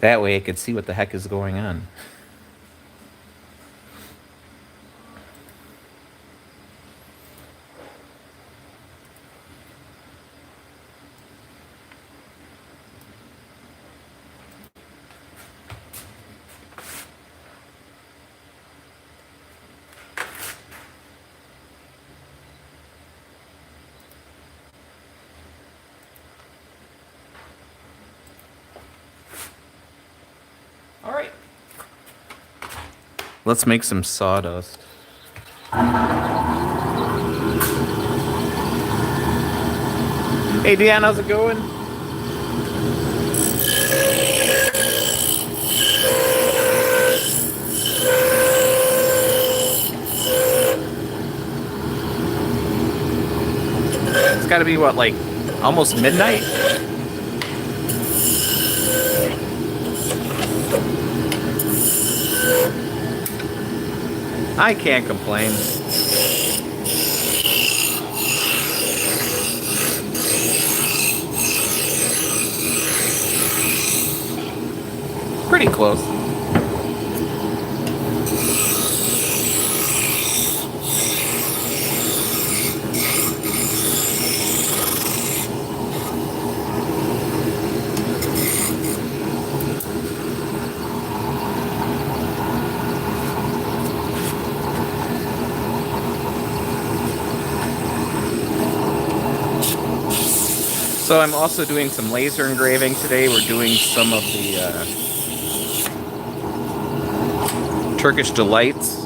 That way I could see what the heck is going on. All right. Let's make some sawdust. Hey, Dan, how's it going? It's got to be, what, like, almost midnight? I can't complain. Pretty close. So I'm also doing some laser engraving today. We're doing some of the Turkish delights.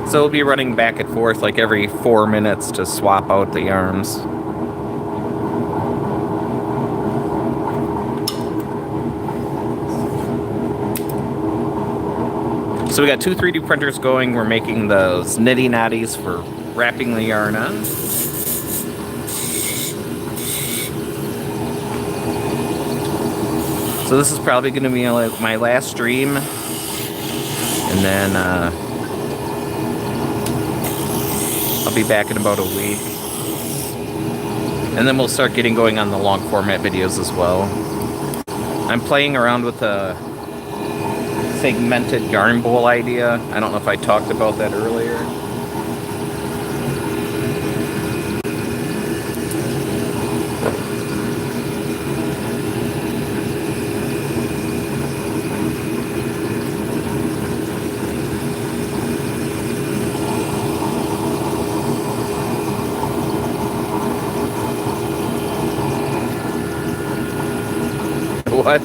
So we'll be running back and forth like every 4 minutes to swap out the arms. So we got 2 3D printers going. We're making those nitty natties for wrapping the yarn on. So this is probably going to be my last stream, and then I'll be back in about a week, and then we'll start getting going on the long format videos as well. I'm playing around with a segmented yarn bowl idea. I don't know if I talked about that earlier. What?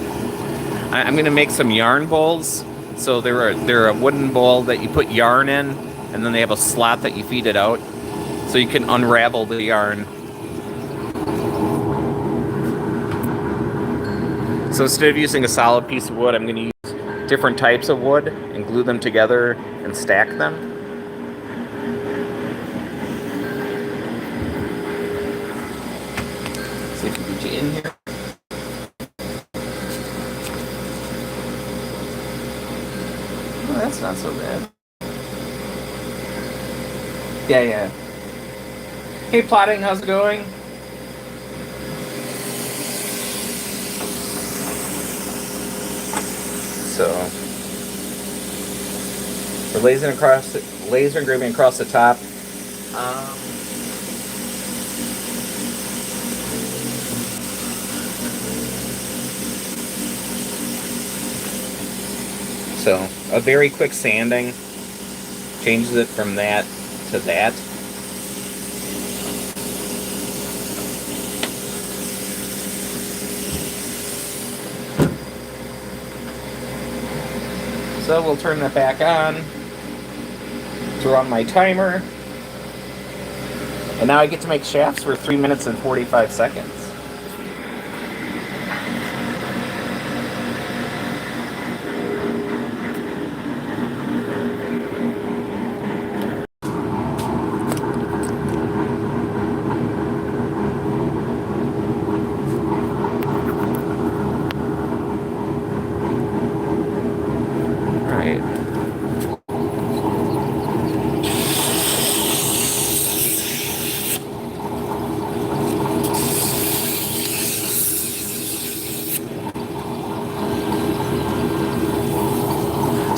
I'm gonna make some yarn bowls. So they're a wooden bowl that you put yarn in, and then they have a slot that you feed it out, so you can unravel the yarn. So instead of using a solid piece of wood, I'm going to use different types of wood and glue them together and stack them. See if we can get you in here. That's not so bad. Yeah. Hey, Plotting, how's it going? So we're laser engraving across the top. So a very quick sanding changes it from that to that. So we'll turn that back on, throw on my timer, and now I get to make shafts for 3 minutes and 45 seconds.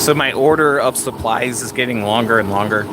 So my order of supplies is getting longer and longer.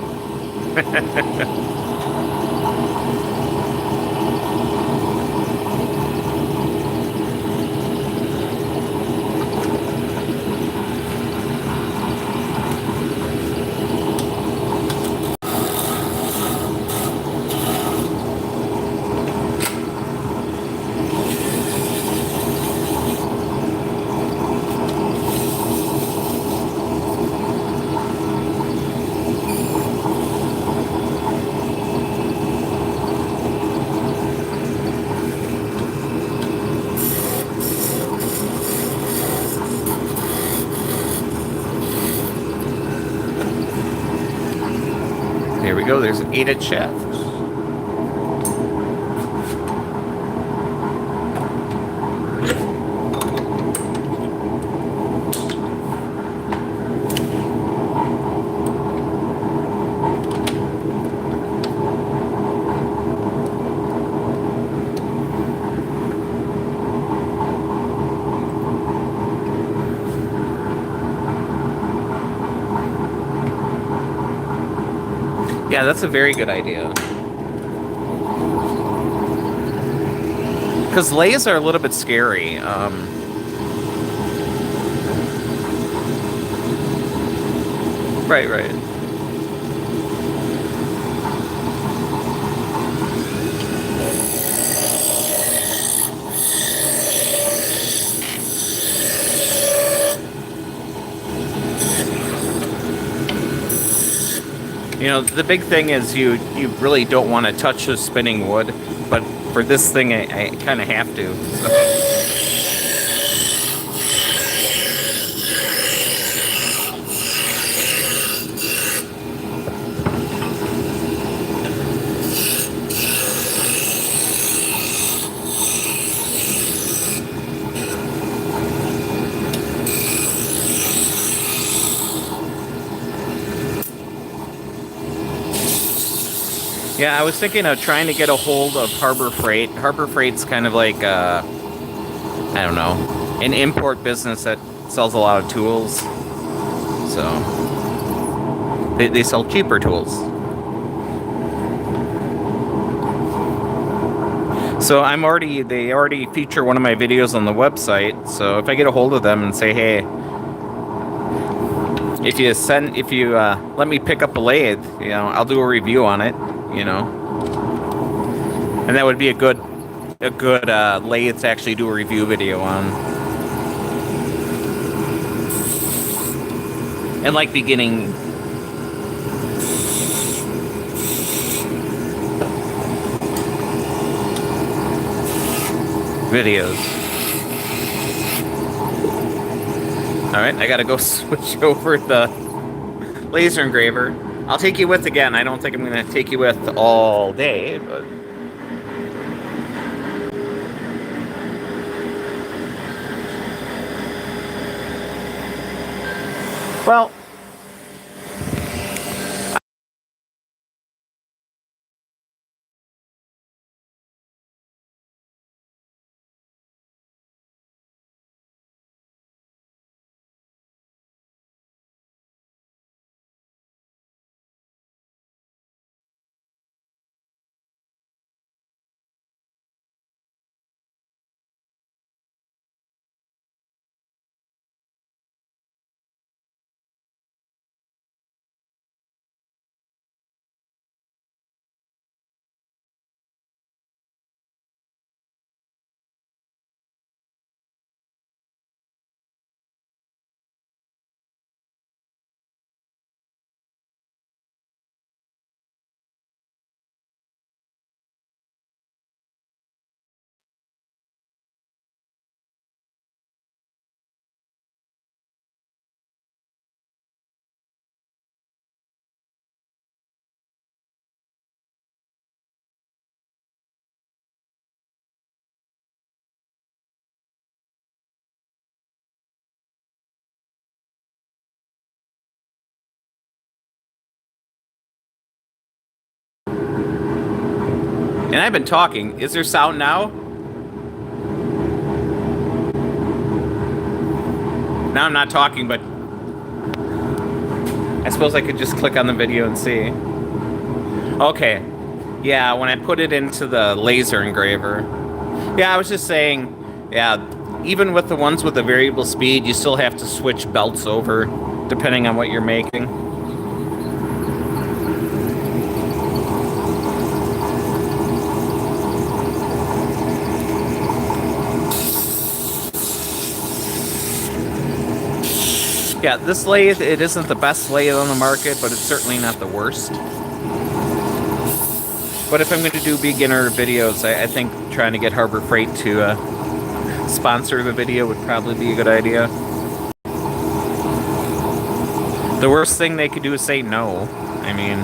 There we go. There's an 8-inch shaft. Yeah, that's a very good idea. Because lathes are a little bit scary. Right, right. You know, the big thing is you really don't want to touch the spinning wood, but for this thing, I kind of have to. So. Yeah, I was thinking of trying to get a hold of Harbor Freight. Harbor Freight's kind of like, I don't know, an import business that sells a lot of tools. So, they sell cheaper tools. So they already feature one of my videos on the website. So if I get a hold of them and say, hey, if you let me pick up a lathe, you know, I'll do a review on it. You know, and that would be a good lathe to actually do a review video on. And like beginning videos. All right, I gotta go switch over the laser engraver. I'll take you with again. I don't think I'm going to take you with all day, but... Well... And I've been talking. Is there sound now? Now I'm not talking, but suppose I could just click on the video and see. Okay. Yeah, when I put it into the laser engraver. Yeah, I was just saying, yeah, even with the ones with the variable speed, you still have to switch belts over depending on what you're making. Yeah, this lathe, it isn't the best lathe on the market, but it's certainly not the worst. But if I'm going to do beginner videos, I think trying to get Harbor Freight to sponsor the video would probably be a good idea. The worst thing they could do is say no. I mean...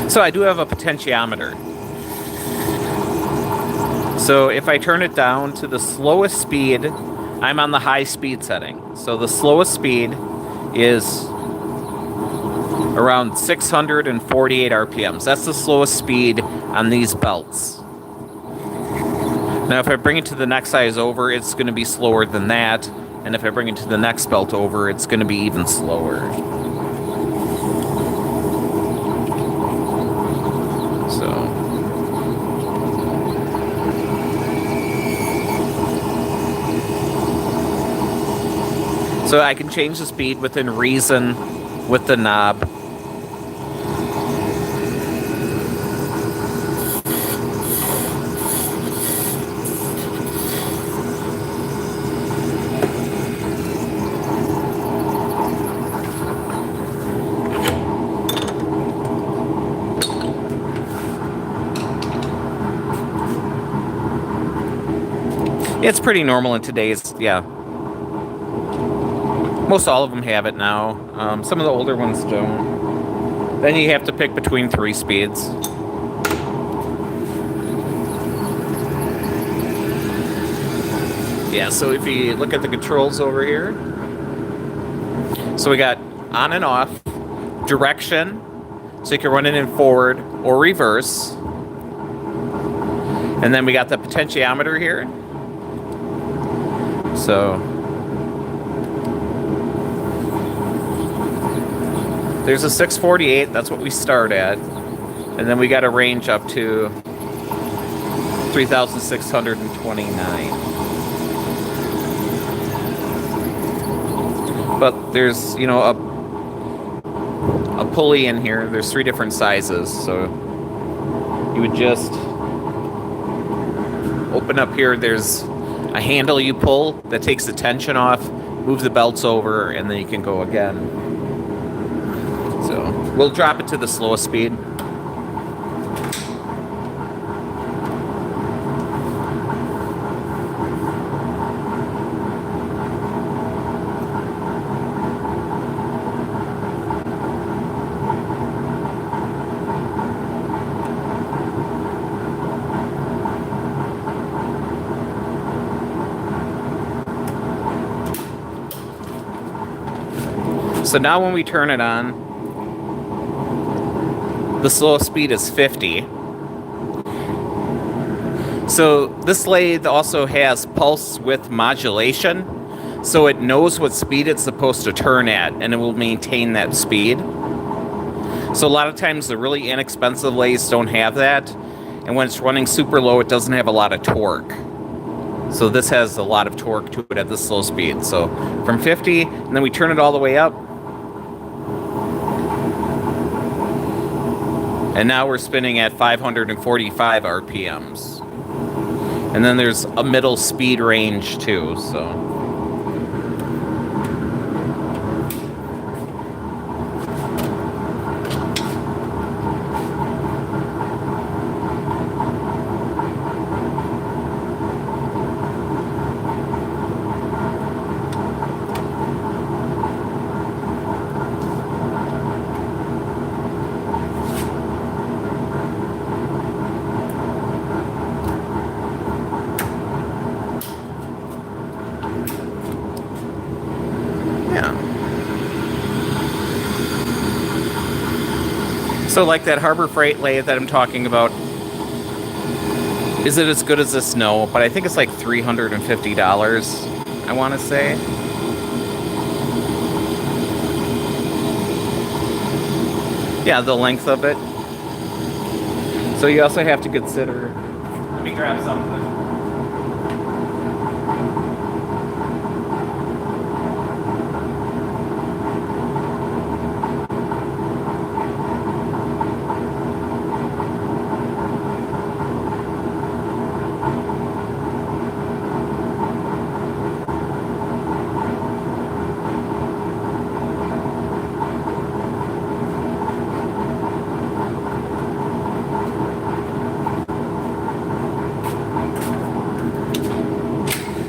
So I do have a potentiometer. So if I turn it down to the slowest speed, I'm on the high speed setting. So the slowest speed is around 648 RPMs. That's the slowest speed on these belts. Now if I bring it to the next size over, it's going to be slower than that. And if I bring it to the next belt over, it's going to be even slower. So I can change the speed within reason with the knob. It's pretty normal in today's, yeah. Most all of them have it now. Some of the older ones don't. Then you have to pick between 3 speeds. Yeah, so if you look at the controls over here. So we got on and off, direction, so you can run it in forward or reverse. And then we got the potentiometer here. So... there's a 648, that's what we start at. And then we got a range up to 3,629. But there's, you know, a pulley in here. There's 3 different sizes. So you would just open up here. There's a handle you pull that takes the tension off, move the belts over, and then you can go again. So we'll drop it to the slowest speed. So now when we turn it on, the slowest speed is 50. So this lathe also has pulse width modulation, so it knows what speed it's supposed to turn at, and it will maintain that speed. So a lot of times the really inexpensive lathes don't have that, and when it's running super low, it doesn't have a lot of torque. So this has a lot of torque to it at this slow speed. So from 50, and then we turn it all the way up. And now we're spinning at 545 RPMs. And then there's a middle speed range too, so. So like that Harbor Freight lathe that I'm talking about, is it as good as this? No, but I think it's like $350, I want to say. Yeah, the length of it. So you also have to consider, let me grab something.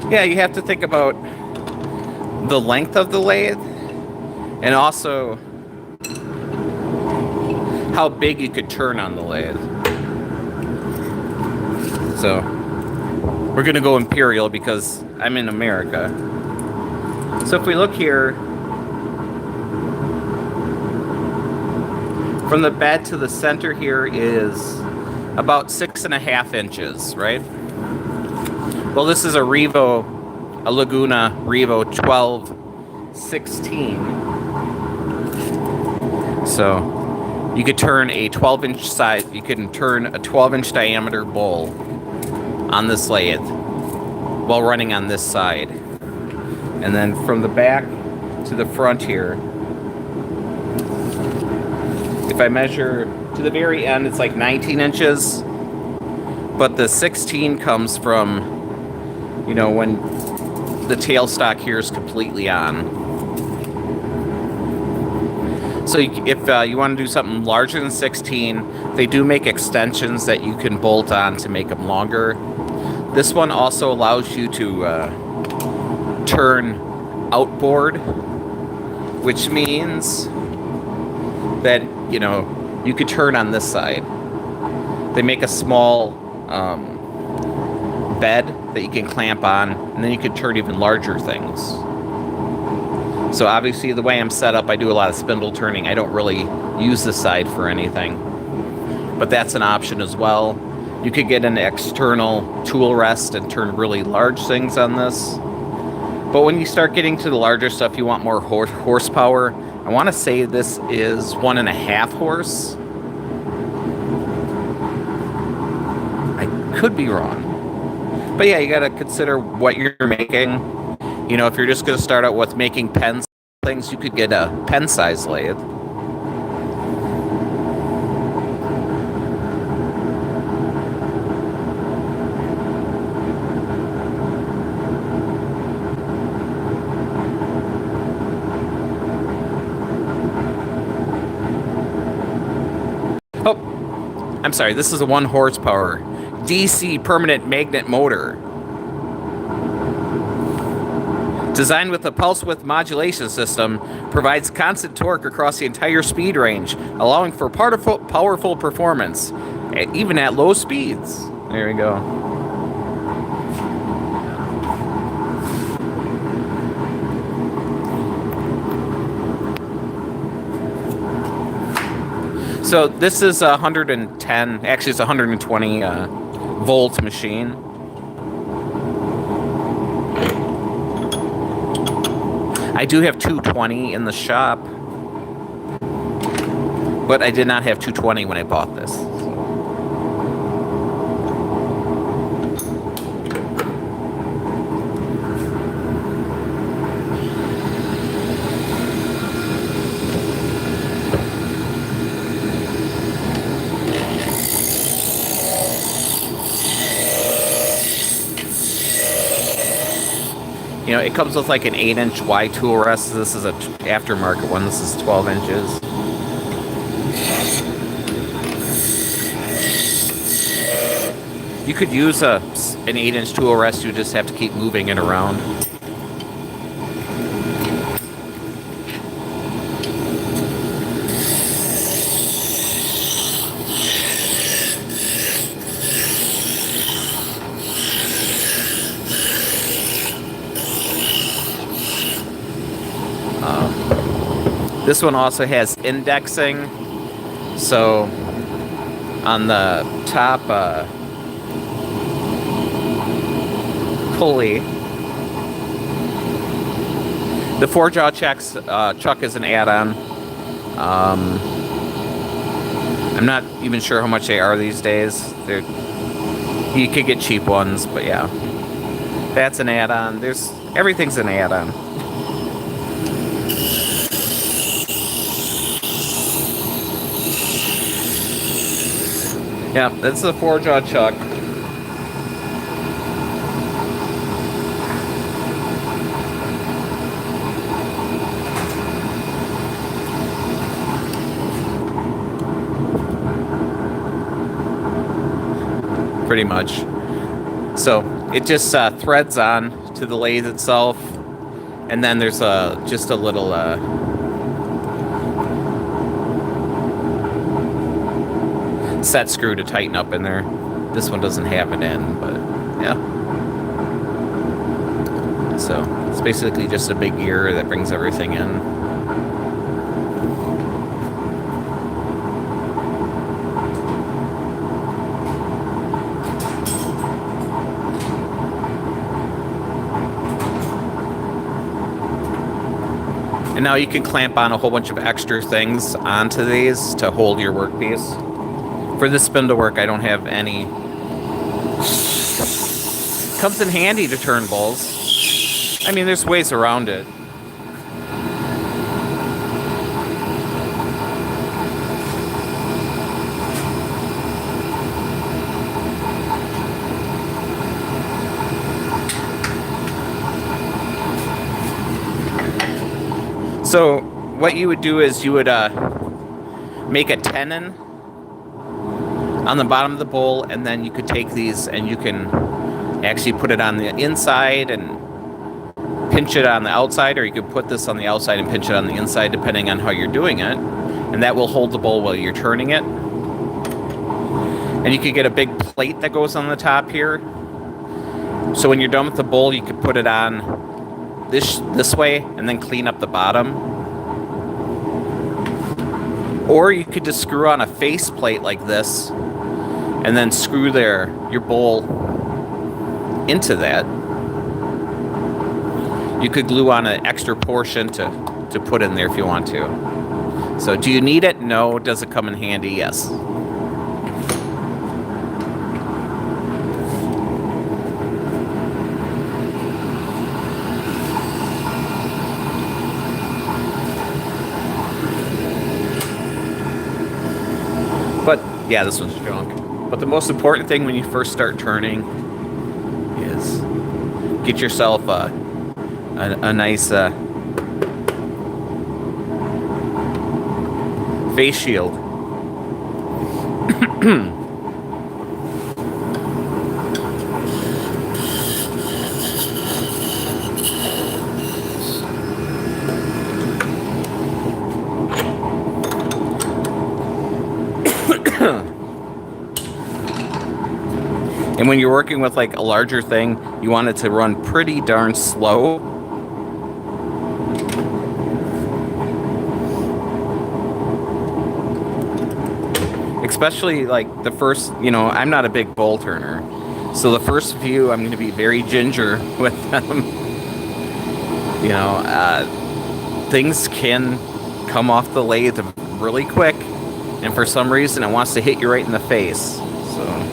Yeah, you have to think about the length of the lathe and also how big you could turn on the lathe. So we're gonna go imperial because I'm in America. So if we look here, from the bed to the center here is about 6.5 inches, right? Well, this is a Laguna Revo 1216. So you could turn a 12-inch size, you can turn a 12-inch diameter bowl on this lathe while running on this side. And then from the back to the front here, if I measure to the very end, it's like 19 inches. But the 16 comes from, you know, when the tailstock here is completely on. So if you want to do something larger than 16, they do make extensions that you can bolt on to make them longer. This one also allows you to turn outboard, which means that, you know, you could turn on this side. They make a small bed that you can clamp on, and then you can turn even larger things. So obviously the way I'm set up, I do a lot of spindle turning. I don't really use this side for anything, but that's an option as well. You could get an external tool rest and turn really large things on this. But when you start getting to the larger stuff, you want more horsepower. I want to say this is 1.5 horse. I could be wrong. But yeah, you got to consider what you're making. You know, if you're just going to start out with making pen things, you could get a pen size lathe. Oh, I'm sorry, this is a 1 horsepower DC permanent magnet motor. Designed with a pulse width modulation system, provides constant torque across the entire speed range, allowing for powerful performance, even at low speeds. There we go. So this is a 110, actually it's a 120 volt machine. I do have 220 in the shop, but I did not have 220 when I bought this. You know, it comes with like an 8-inch Y tool rest. This is an aftermarket one. This is 12 inches. You could use an 8-inch tool rest. You just have to keep moving it around. This one also has indexing, So on the top pulley, the 4-jaw chuck is an add-on. I'm not even sure how much they are these days. You could get cheap ones, but yeah, that's an add-on. Everything's an add-on. Yeah, that's the 4-jaw chuck. Pretty much. So it just threads on to the lathe itself, and then there's just a little set screw to tighten up in there. This one doesn't have it in, but yeah. So it's basically just a big gear that brings everything in. And now you can clamp on a whole bunch of extra things onto these to hold your workpiece. For this spindle work, I don't have any. Comes in handy to turn bowls. I mean, there's ways around it. So what you would do is you would make a tenon on the bottom of the bowl, and then you could take these and you can actually put it on the inside and pinch it on the outside, or you could put this on the outside and pinch it on the inside, depending on how you're doing it. And that will hold the bowl while you're turning it. And you could get a big plate that goes on the top here. So when you're done with the bowl, you could put it on this way and then clean up the bottom. Or you could just screw on a face plate like this and then screw your bowl into that. You could glue on an extra portion to put in there if you want to. So do you need it? No. Does it come in handy? Yes. But yeah, this one's junk. But the most important thing when you first start turning is get yourself a nice face shield. And when you're working with like a larger thing, you want it to run pretty darn slow. Especially like the first, I'm not a big bowl turner. So the first few, I'm going to be very ginger with them. Things can come off the lathe really quick. And for some reason, it wants to hit you right in the face. So.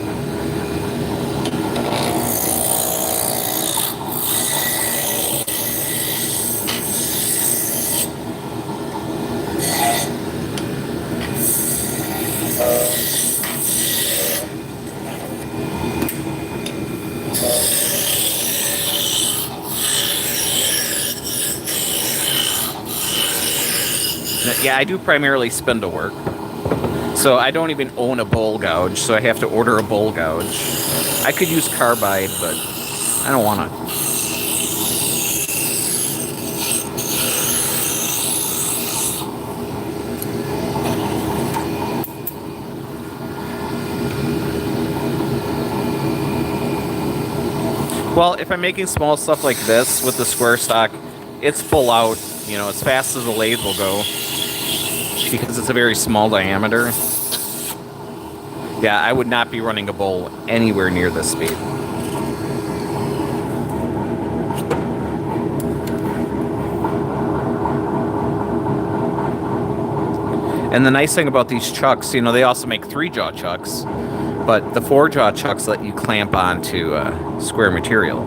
Yeah, I do primarily spindle work. So I don't even own a bowl gouge, so I have to order a bowl gouge. I could use carbide, but I don't want to. Well, if I'm making small stuff like this with the square stock, it's full out, as fast as the lathe will go, because it's a very small diameter. Yeah, I would not be running a bowl anywhere near this speed. And the nice thing about these chucks, you know, they also make 3-jaw chucks, but the 4-jaw chucks let you clamp onto square material.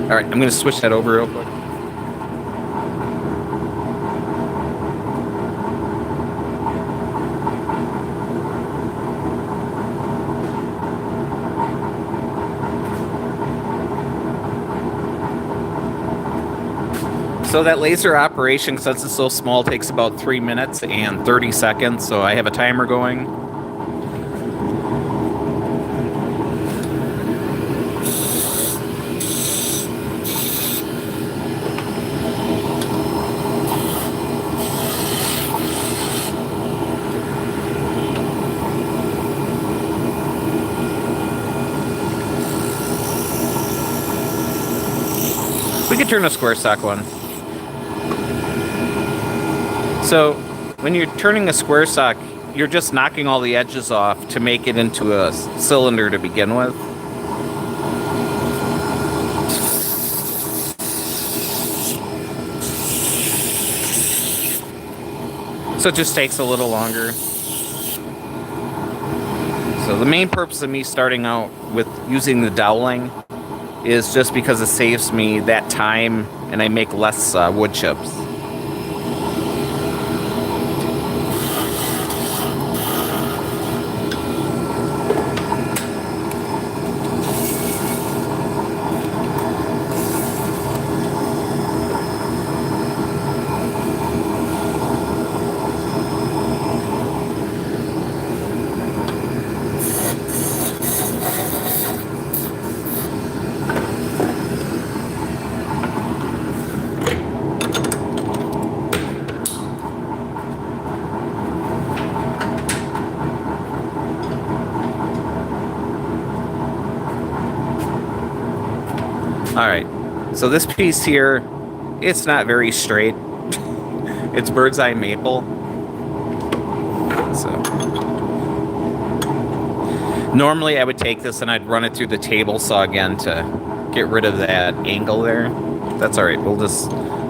All right, I'm going to switch that over real quick. So that laser operation, since it's so small, takes about 3 minutes and 30 seconds. So I have a timer going. We could turn a square stock one. So when you're turning a square stock, you're just knocking all the edges off to make it into a cylinder to begin with. So it just takes a little longer. So the main purpose of me starting out with using the doweling is just because it saves me that time and I make less wood chips. Alright, so this piece here, it's not very straight. It's bird's eye maple. So normally I would take this and I'd run it through the table saw again to get rid of that angle there. That's alright, we'll just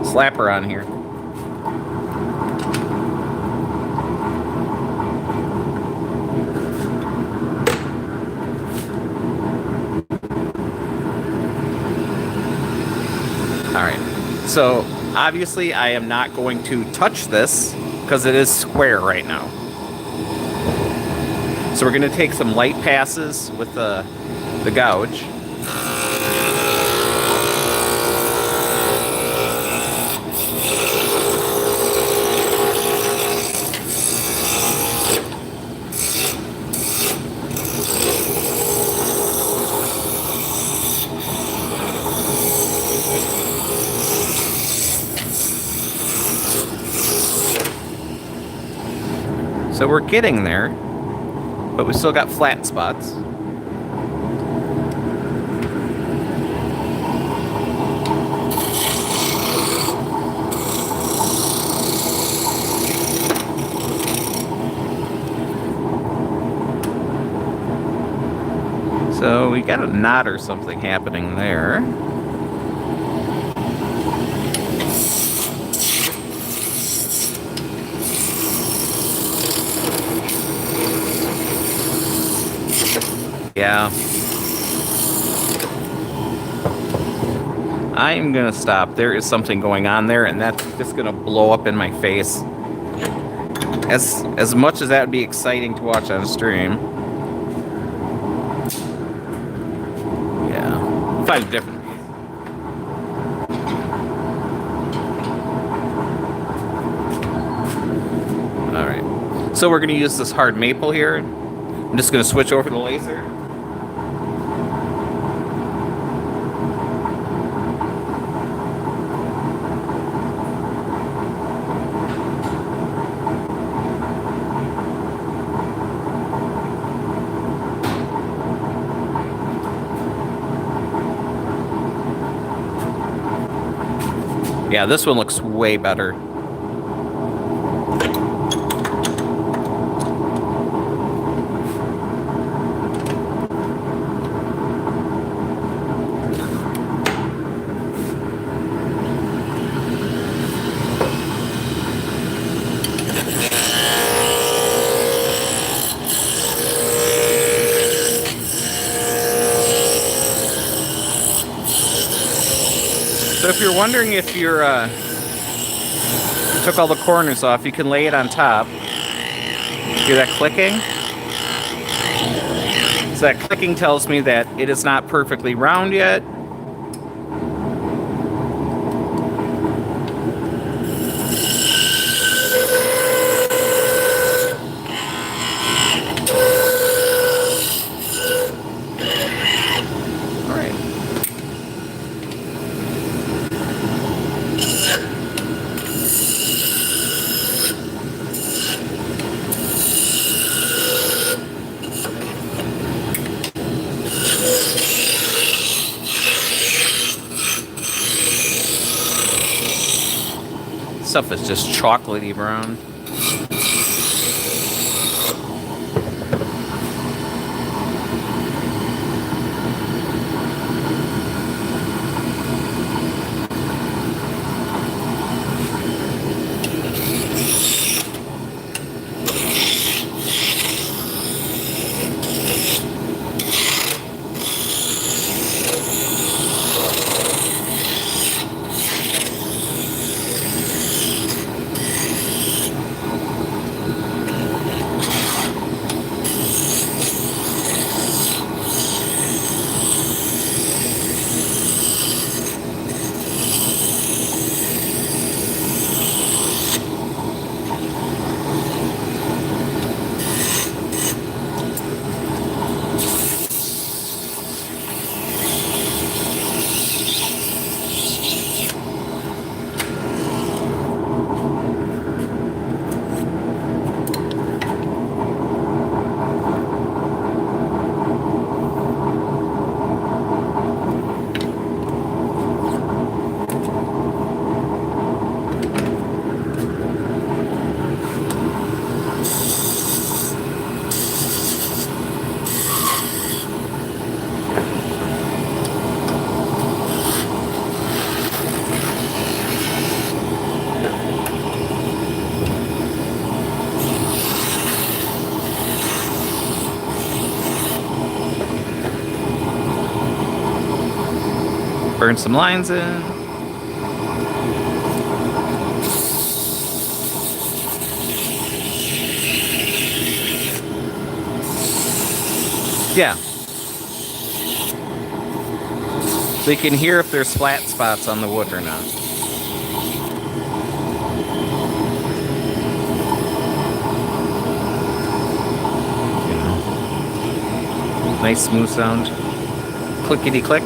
slap her on here. Alright, so obviously I am not going to touch this because it is square right now. So we're going to take some light passes with the gouge. So we're getting there, but we still got flat spots. So we got a knot or something happening there. Yeah. I'm gonna stop. There is something going on there, and that's just gonna blow up in my face. As much as that would be exciting to watch on stream. Yeah. Find a different. Alright. So we're gonna use this hard maple here. I'm just gonna switch over to the laser. Yeah, this one looks way better. So if you're wondering if you're took all the corners off, you can lay it on top. Hear that clicking? So that clicking tells me that it is not perfectly round yet. Stuff is just chocolatey brown. Burn some lines in. Yeah. So you can hear if there's flat spots on the wood or not. Nice smooth sound. Clickety click.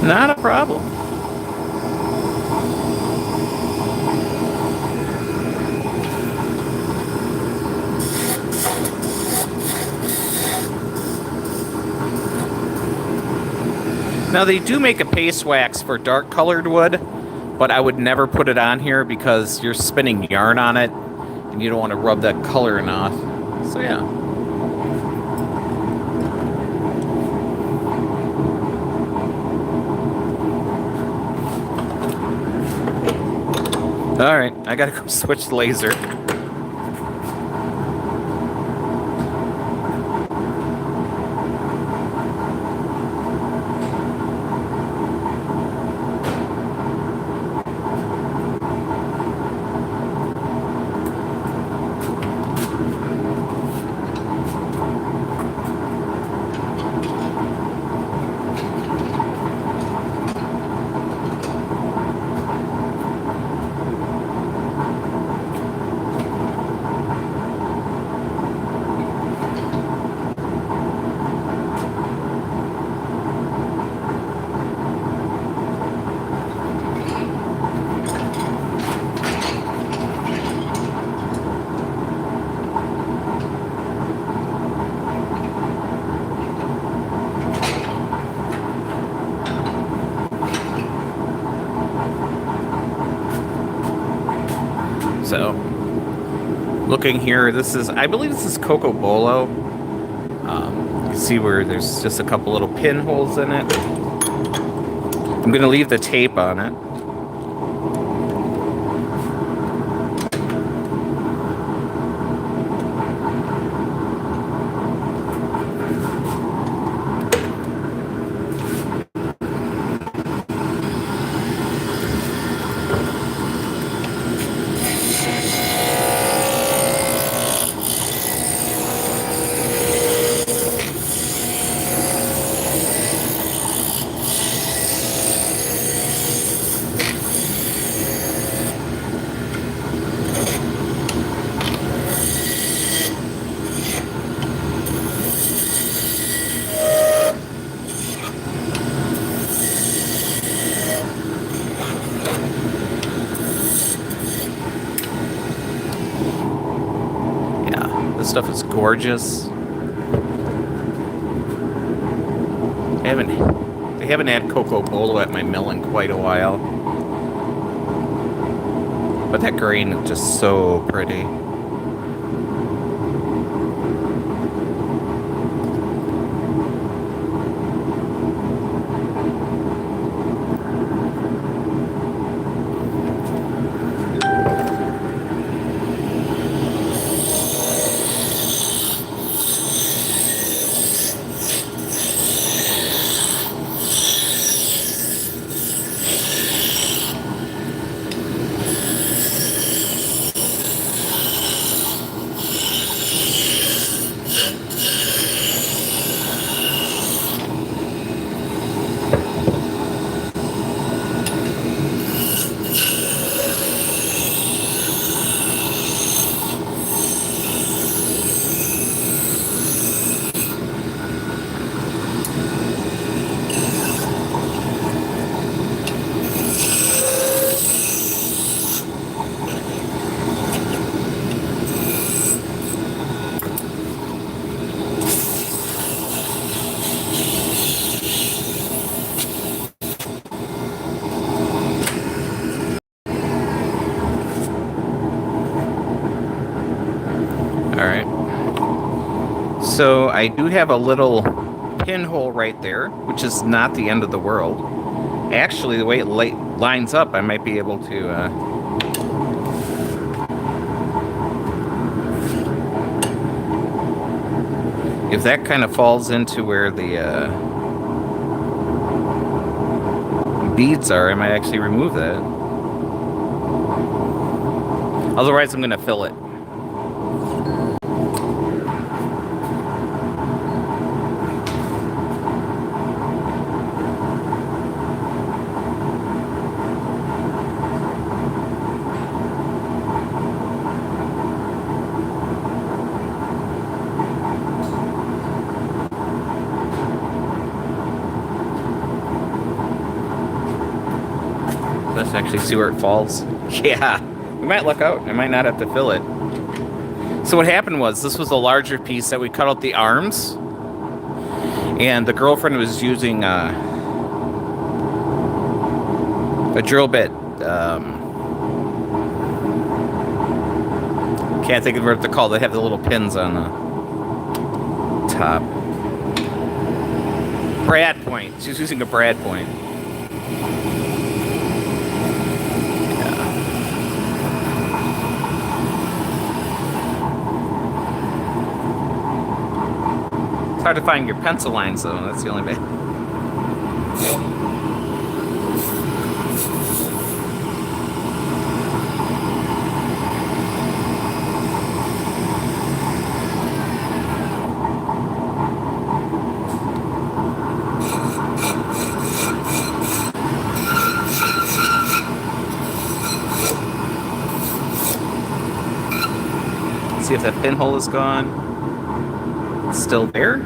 Not a problem. Now they do make a paste wax for dark colored wood, but I would never put it on here because you're spinning yarn on it and you don't want to rub that coloring off. So yeah. All right, I gotta go switch the laser. So, looking here, I believe this is Coco Bolo. You can see where there's just a couple little pinholes in it. I'm going to leave the tape on it. This stuff is gorgeous. They haven't had Coco Bolo at my mill in quite a while. But that grain is just so pretty. So I do have a little pinhole right there, which is not the end of the world. Actually, the way it lines up, I might be able to... if that kind of falls into where the beads are, I might actually remove that. Otherwise, I'm going to fill it. Let's actually see where it falls. Yeah, we might luck out. I might not have to fill it. So what happened was, this was a larger piece that we cut out the arms, and the girlfriend was using a drill bit. Can't think of what they're called. They have the little pins on the top. Brad point. She's using a Brad point. It's hard to find your pencil lines, though. That's the only bit. See if that pinhole is gone. It's still there.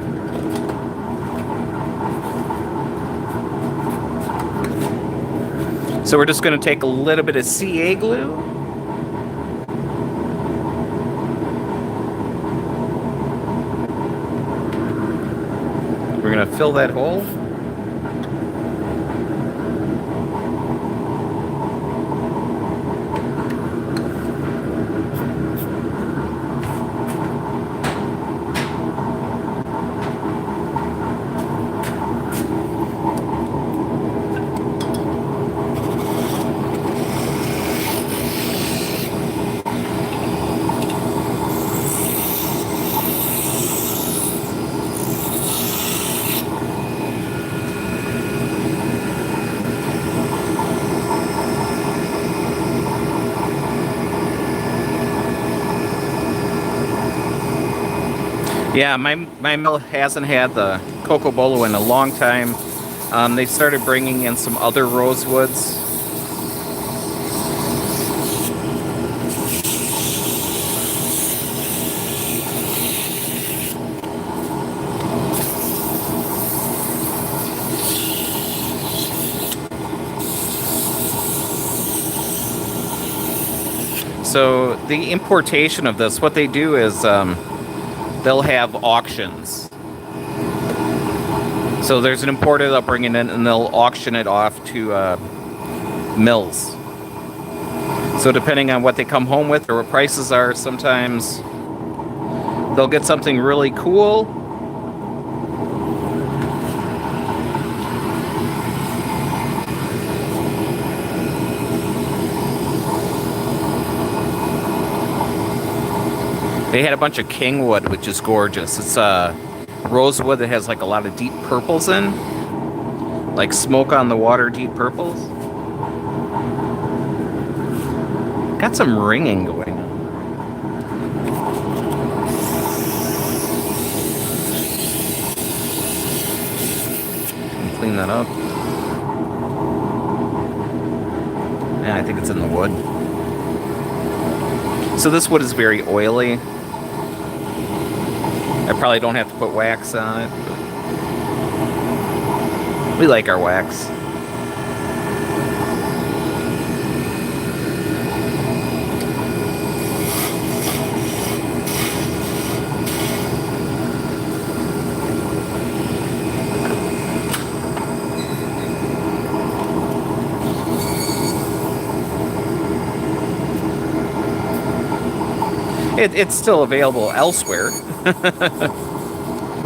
So we're just going to take a little bit of CA glue. We're going to fill that hole. Yeah, my mill hasn't had the Cocobolo in a long time. They started bringing in some other rosewoods. So the importation of this, what they do is they'll have auctions. So there's an importer they'll bring it in and they'll auction it off to mills. So depending on what they come home with or what prices are, sometimes they'll get something really cool. They had a bunch of kingwood, which is gorgeous. It's rosewood that has like a lot of deep purples in, like smoke on the water, deep purples. Got some ringing going on. Clean that up. Yeah, I think it's in the wood. So this wood is very oily. I probably don't have to put wax on it, but we like our wax. It's still available elsewhere.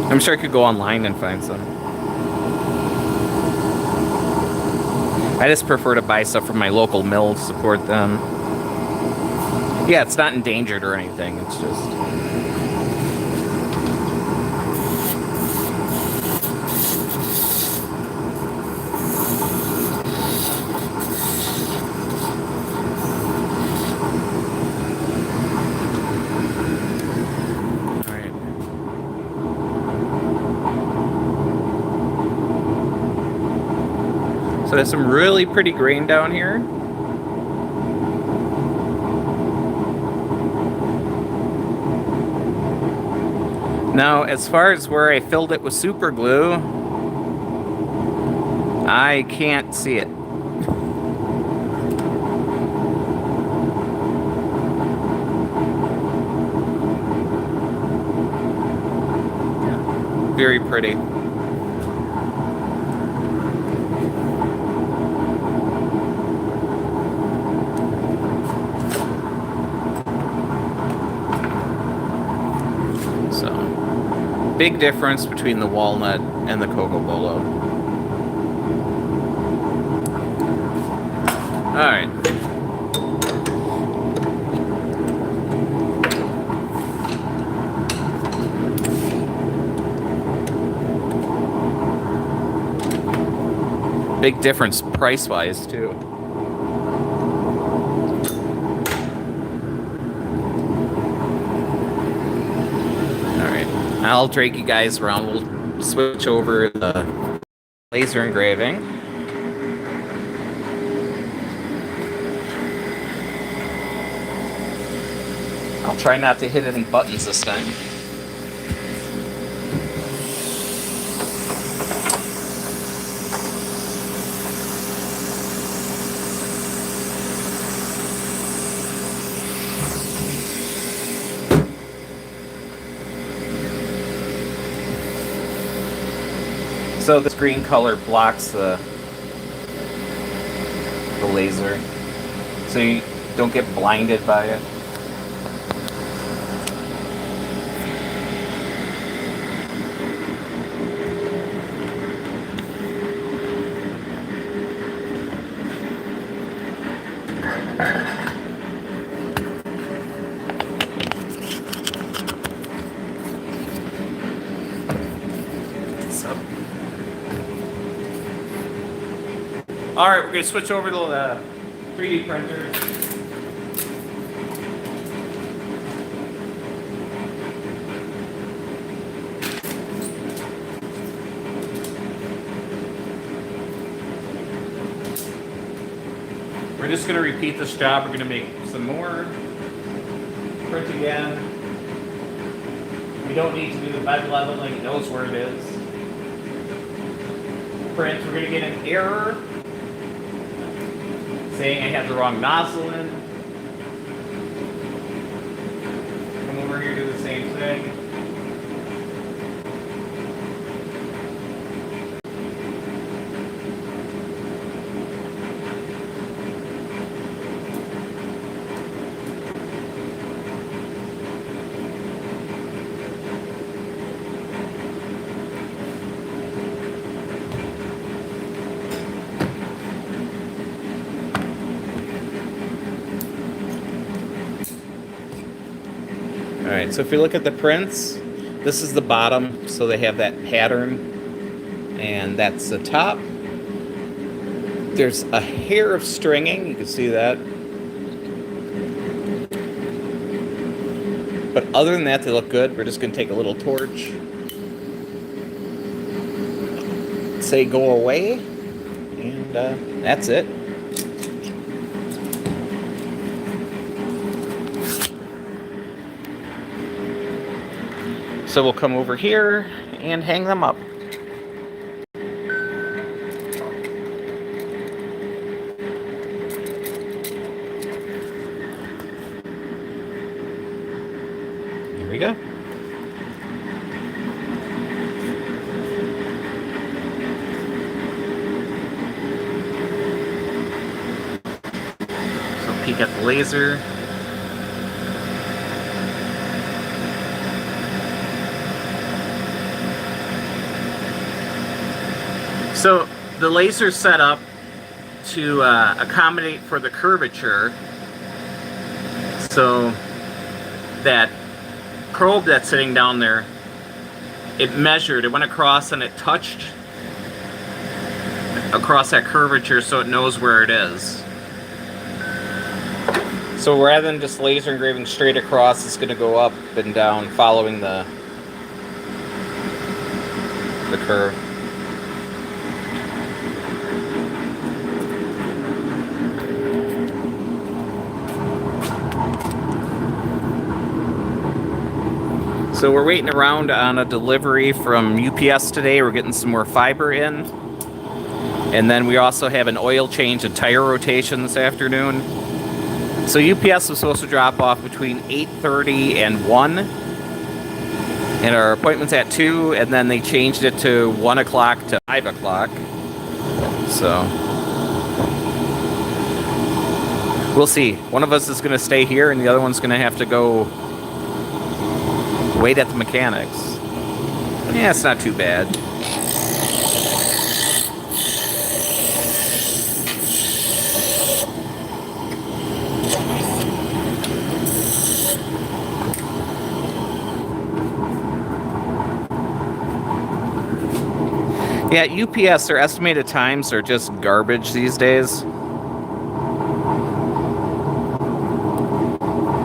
I'm sure I could go online and find some. I just prefer to buy stuff from my local mill to support them. Yeah, it's not endangered or anything. It's just... So there's some really pretty grain down here. Now, as far as where I filled it with super glue, I can't see it. Yeah, very pretty. Big difference between the walnut and the Cocobolo. All right. Big difference price-wise too. I'll drag you guys around. We'll switch over the laser engraving. I'll try not to hit any buttons this time. So this green color blocks the laser, so you don't get blinded by it. All right, we're going to switch over to the 3D printer. We're just going to repeat this job. We're going to make some more. Print again. We don't need to do the bed leveling. It knows where it is. Print. We're going to get an error saying I have the wrong nozzle in. Come over here, do the same thing. Alright, so if you look at the prints, this is the bottom, so they have that pattern, and that's the top. There's a hair of stringing, you can see that. But other than that, they look good. We're just going to take a little torch, say go away, and that's it. So we'll come over here and hang them up. Here we go. So peek at the laser. So the laser's set up to accommodate for the curvature. So that probe that's sitting down there, it measured, it went across and it touched across that curvature so it knows where it is. So rather than just laser engraving straight across, it's going to go up and down following the curve. So we're waiting around on a delivery from UPS today. We're getting some more fiber in. And then we also have an oil change and tire rotation this afternoon. So UPS was supposed to drop off between 8:30 and 1. And our appointment's at 2, and then they changed it to 1 o'clock to 5 o'clock. So we'll see. One of us is going to stay here, and the other one's going to have to go wait at the mechanics. Yeah, it's not too bad. Yeah, UPS, their estimated times are just garbage these days.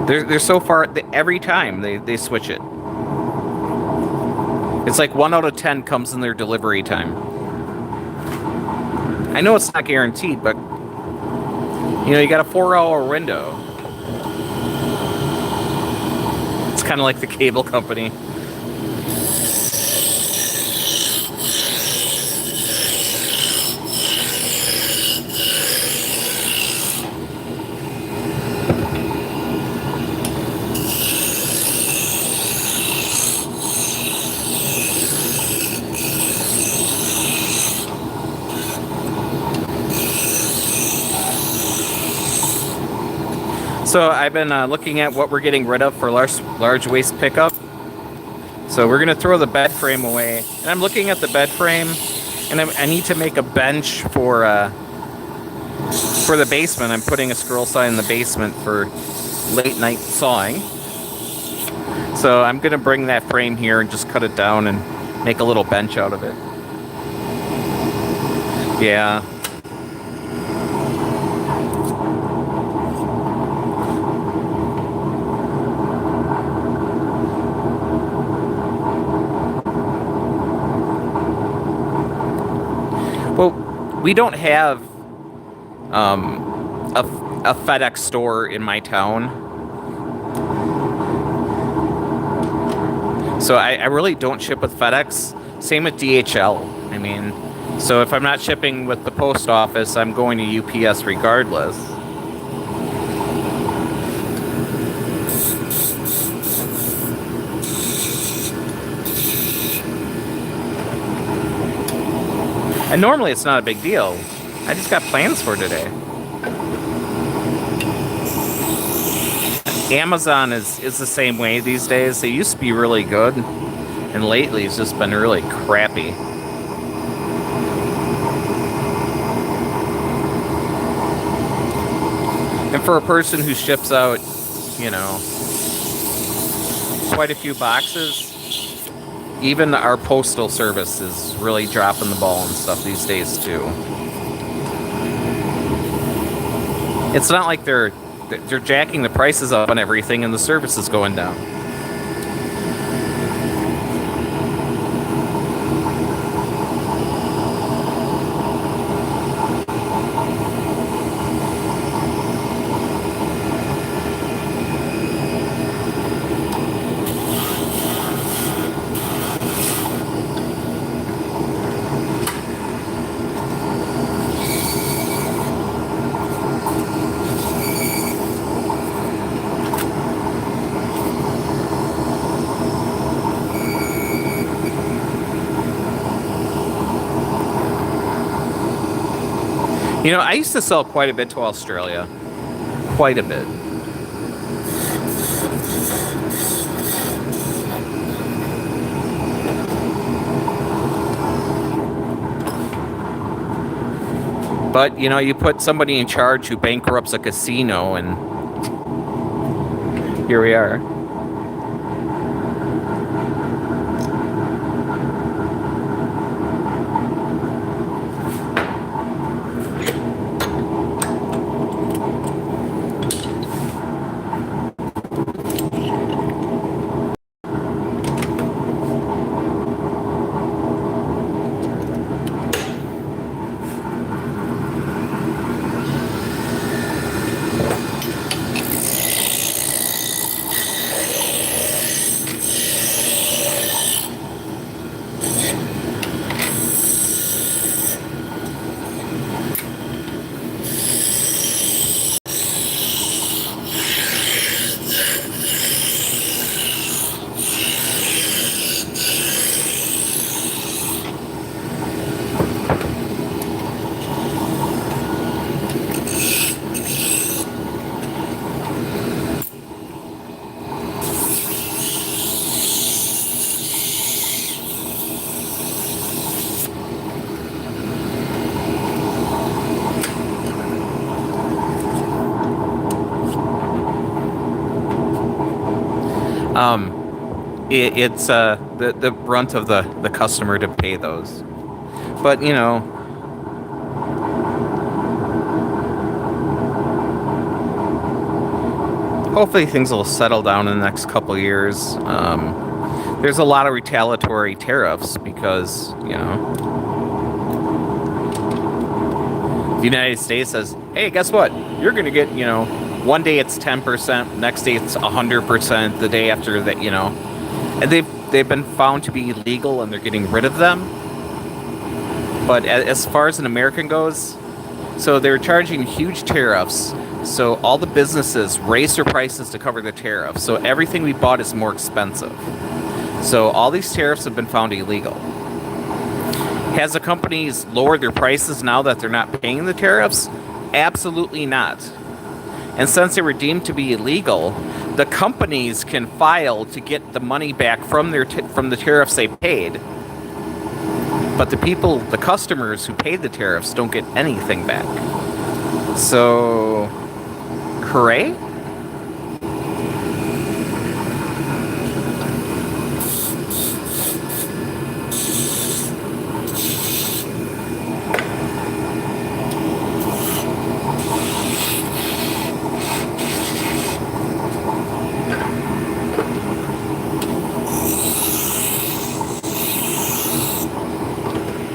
They're so far, every time they switch it. It's like 1 out of 10 comes in their delivery time. I know it's not guaranteed, but you know, you got a 4-hour window. It's kind of like the cable company. So I've been looking at what we're getting rid of for large waste pickup. So we're going to throw the bed frame away. And I'm looking at the bed frame, and I need to make a bench for the basement. I'm putting a scroll sign in the basement for late night sawing. So I'm going to bring that frame here and just cut it down and make a little bench out of it. Yeah. Well, we don't have a FedEx store in my town. So I really don't ship with FedEx. Same with DHL. I mean, so if I'm not shipping with the post office, I'm going to UPS regardless. And normally it's not a big deal. I just got plans for today. Amazon is the same way these days. They used to be really good, and lately it's just been really crappy. And for a person who ships out, you know, quite a few boxes, even our postal service is really dropping the ball and stuff these days too. It's not like they're jacking the prices up on everything and the service is going down. You know, I used to sell quite a bit to Australia. Quite a bit. But, you know, you put somebody in charge who bankrupts a casino, and here we are. It's the brunt of the customer to pay those. But, you know, hopefully things will settle down in the next couple years. There's a lot of retaliatory tariffs because, you know, the United States says, hey, guess what? You're going to get, you know, one day it's 10%, next day it's 100%, the day after that, you know. And they've been found to be illegal and they're getting rid of them. But as far as an American goes, so they're charging huge tariffs. So all the businesses raise their prices to cover the tariffs. So everything we bought is more expensive. So all these tariffs have been found illegal. Has the companies lowered their prices now that they're not paying the tariffs? Absolutely not. And since they were deemed to be illegal, the companies can file to get the money back from from the tariffs they paid. But the people, the customers who paid the tariffs don't get anything back. So, hooray?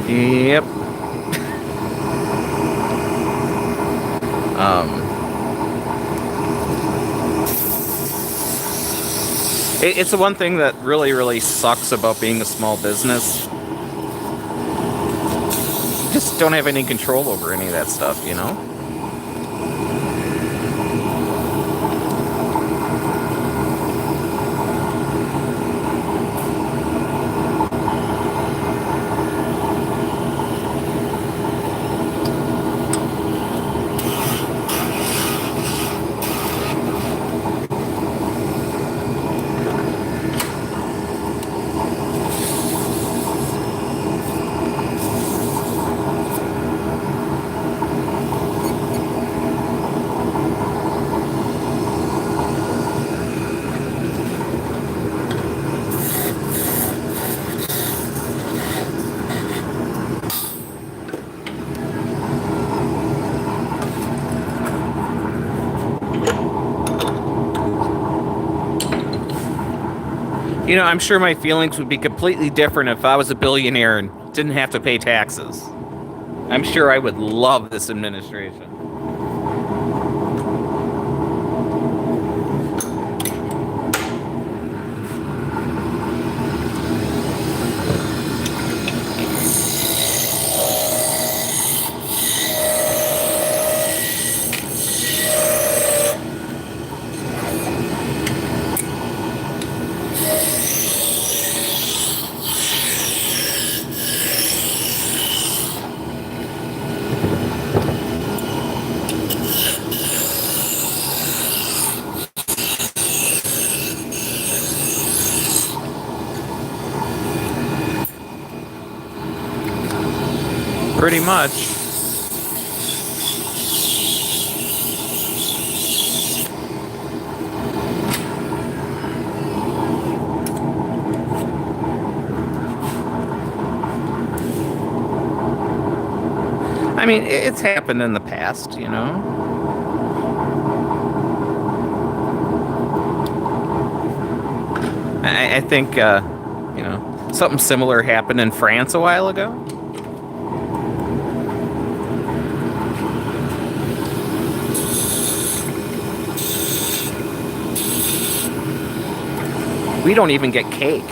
Yep. It's the one thing that really, really sucks about being a small business. You just don't have any control over any of that stuff, you know? You know, I'm sure my feelings would be completely different if I was a billionaire and didn't have to pay taxes. I'm sure I would love this administration. Pretty much. I mean, it's happened in the past, you know? I think, you know, something similar happened in France a while ago. We don't even get cake.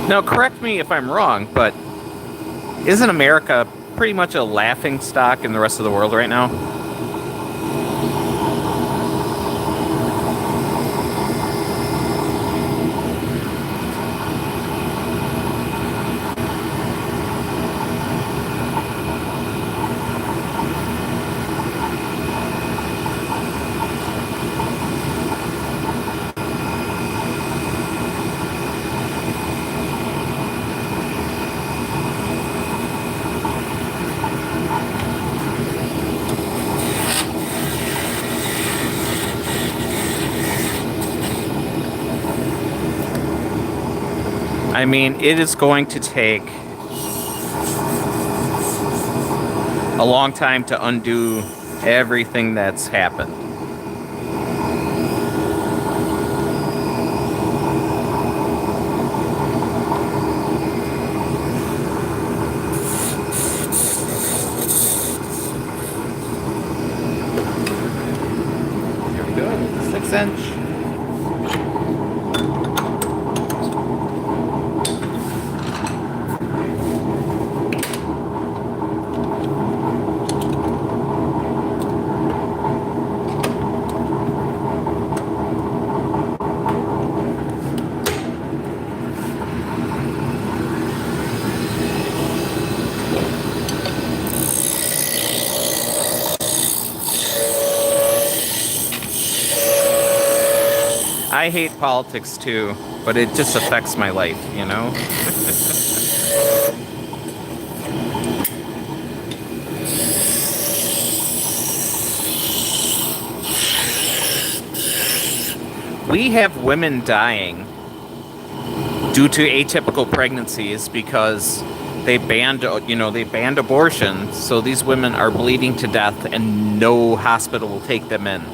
Now, correct me if I'm wrong, but isn't America pretty much a laughing stock in the rest of the world right now? I mean, it is going to take a long time to undo everything that's happened. Here we go, 6-inch. I hate politics too, but it just affects my life, you know? We have women dying due to atypical pregnancies because they banned abortion. So these women are bleeding to death and no hospital will take them in.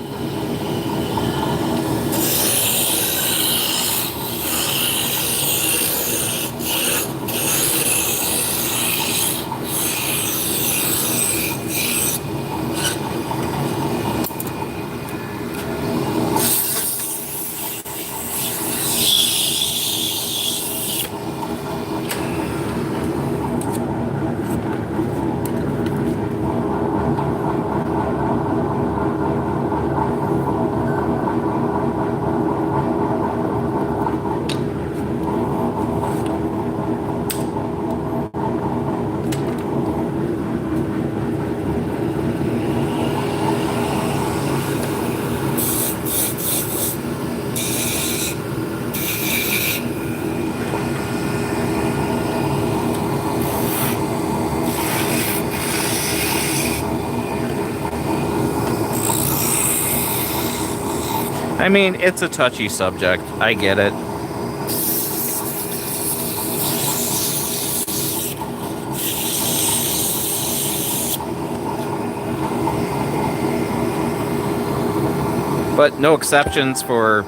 I mean, it's a touchy subject. I get it. But no exceptions for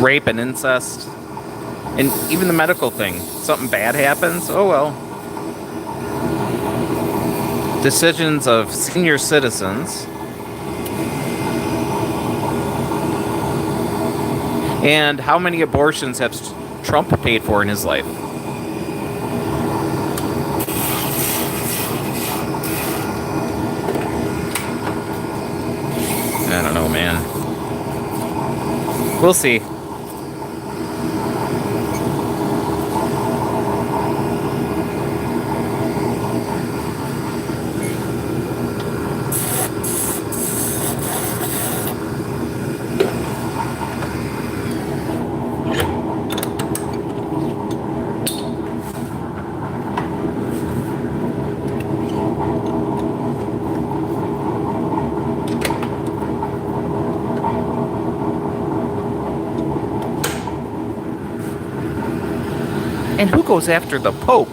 rape and incest. And even the medical thing. Something bad happens, oh well. Decisions of senior citizens. And how many abortions have Trump paid for in his life? I don't know, man. We'll see. And who goes after the Pope?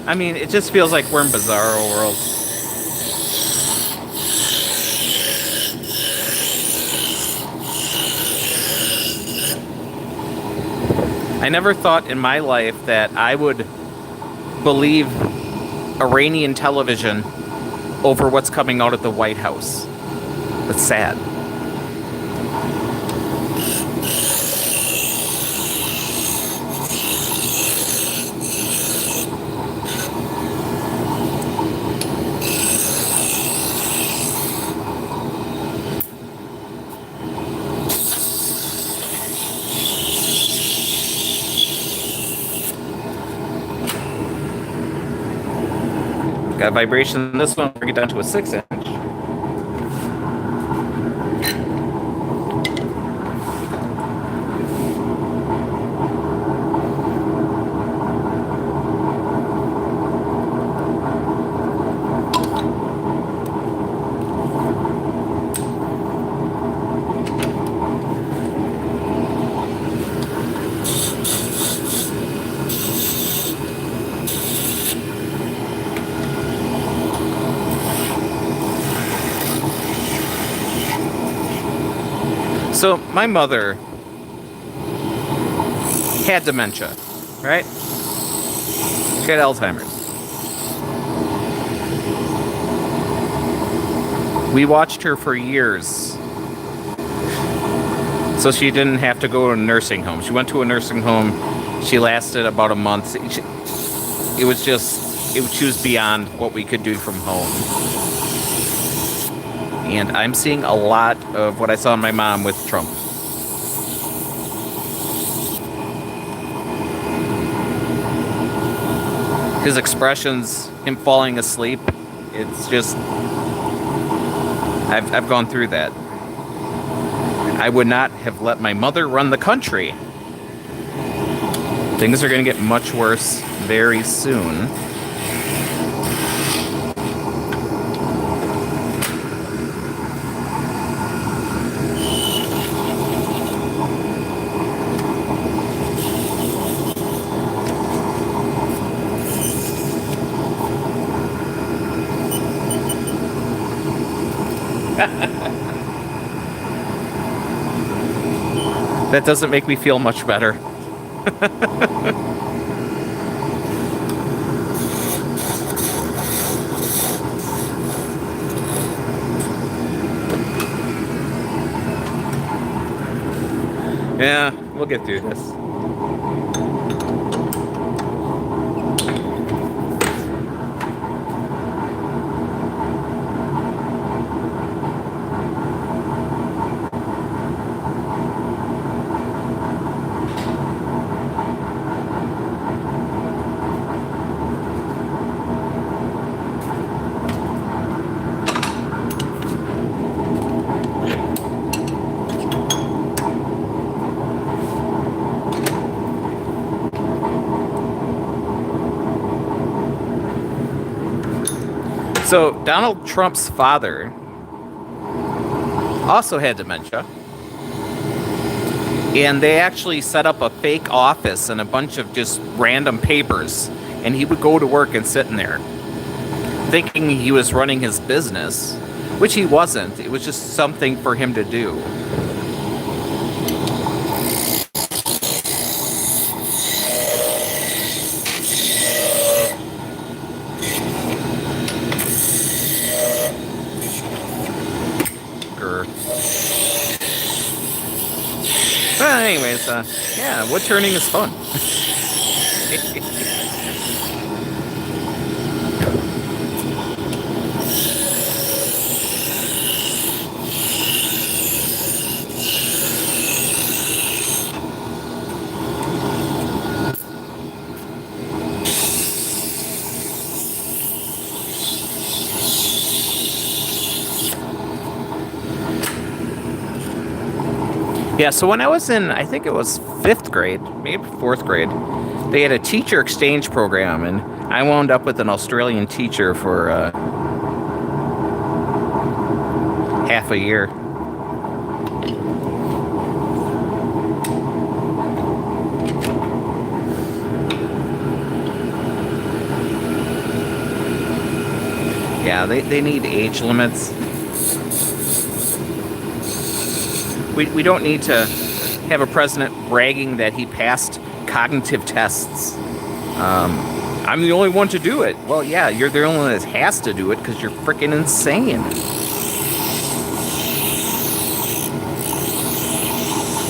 I mean, it just feels like we're in Bizarro world. I never thought in my life that I would believe Iranian television over what's coming out of the White House. That's sad. Got vibration in this one, bring it down to a 6-inch. So my mother had dementia, right? She had Alzheimer's. We watched her for years, so she didn't have to go to a nursing home. She went to a nursing home. She lasted about a month. She was beyond what we could do from home. And I'm seeing a lot of what I saw in my mom with Trump. His expressions, him falling asleep, it's just... I've gone through that. I would not have let my mother run the country. Things are going to get much worse very soon. That doesn't make me feel much better. Yeah, we'll get through this. So, Donald Trump's father also had dementia. And they actually set up a fake office and a bunch of just random papers. And he would go to work and sit in there, thinking he was running his business, which he wasn't. It was just something for him to do. But anyways, yeah, wood turning is fun. Yeah, so when I was in, I think it was 5th grade, maybe 4th grade, they had a teacher exchange program, and I wound up with an Australian teacher for half a year. Yeah, they need age limits. We don't need to have a president bragging that he passed cognitive tests. I'm the only one to do it. Well, yeah, you're the only one that has to do it because you're freaking insane.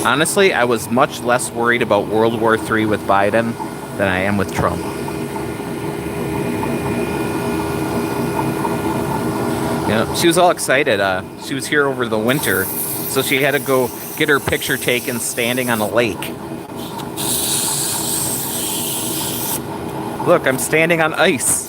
Honestly, I was much less worried about World War III with Biden than I am with Trump. Yeah, she was all excited. She was here over the winter. So she had to go get her picture taken standing on a lake. Look, I'm standing on ice.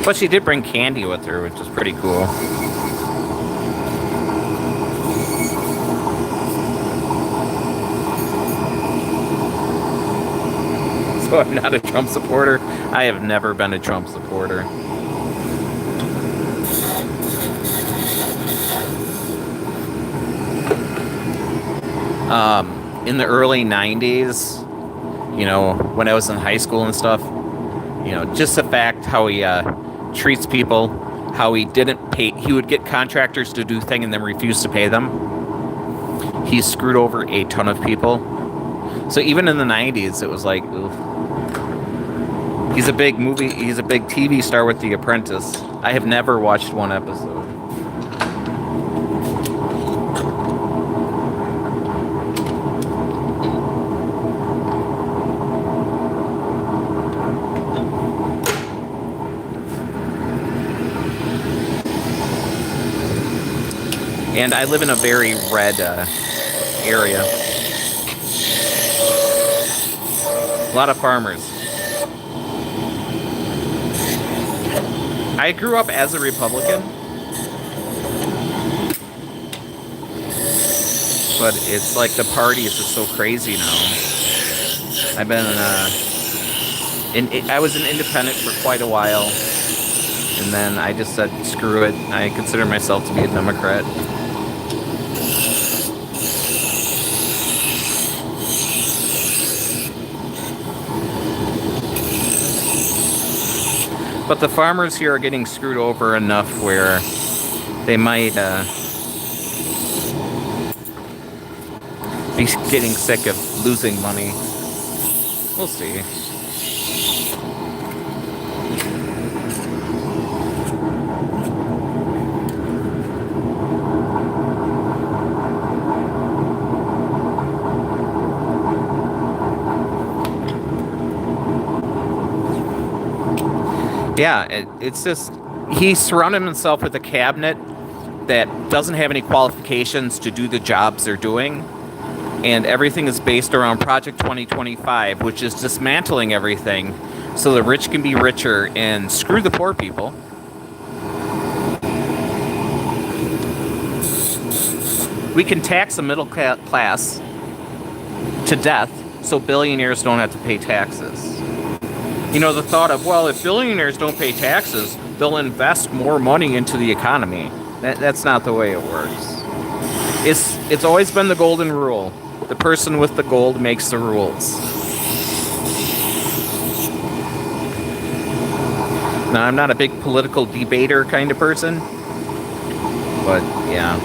But she did bring candy with her, which is pretty cool. So I'm not a Trump supporter. I have never been a Trump supporter. In the early 90s, you know, when I was in high school and stuff, you know, just the fact how he treats people, how he didn't pay, he would get contractors to do things and then refuse to pay them. He screwed over a ton of people. So even in the 90s, it was like, oof. He's a big TV star with The Apprentice. I have never watched one episode. And I live in a very red area. A lot of farmers. I grew up as a Republican, but it's like the party is just so crazy now. I've been I was an independent for quite a while, and then I just said screw it. I consider myself to be a Democrat. But the farmers here are getting screwed over enough where they might be getting sick of losing money. We'll see. Yeah, it's just he surrounded himself with a cabinet that doesn't have any qualifications to do the jobs they're doing, and everything is based around Project 2025, which is dismantling everything so the rich can be richer and screw the poor people. We can tax the middle class to death so billionaires don't have to pay taxes. You know, the thought of, well, if billionaires don't pay taxes, they'll invest more money into the economy. That's not the way it works. It's always been the golden rule. The person with the gold makes the rules. Now, I'm not a big political debater kind of person, but yeah.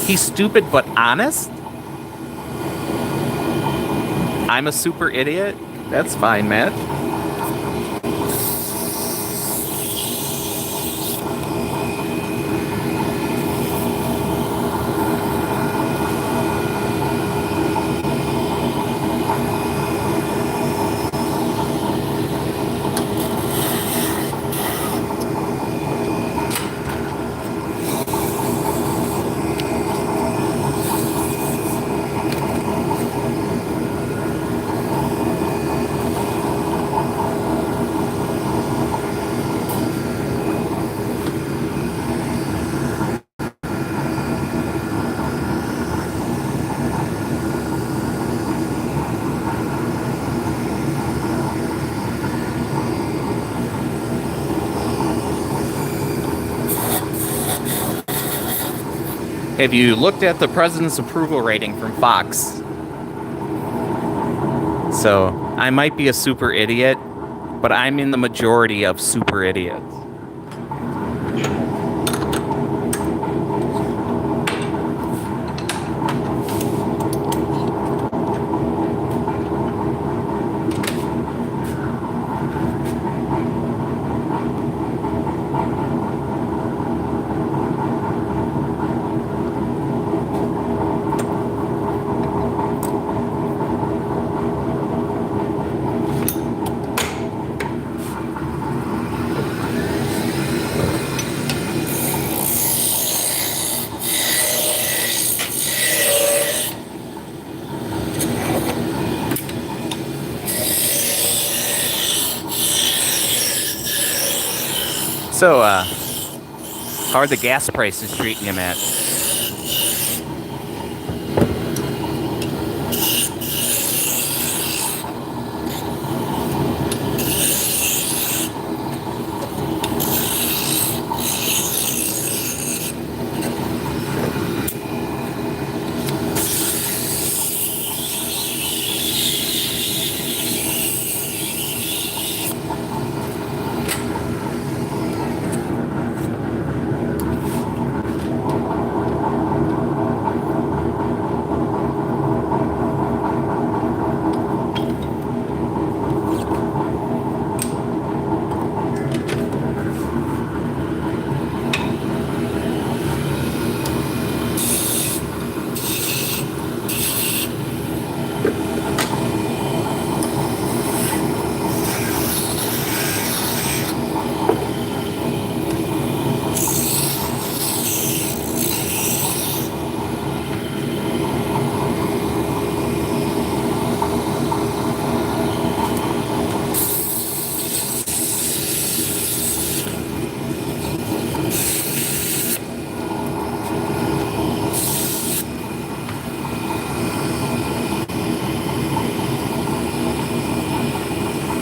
He's stupid but honest? I'm a super idiot? That's fine, Matt. Have you looked at the president's approval rating from Fox? So, I might be a super idiot, but I'm in the majority of super idiots. So, how are the gas prices treating you, Matt?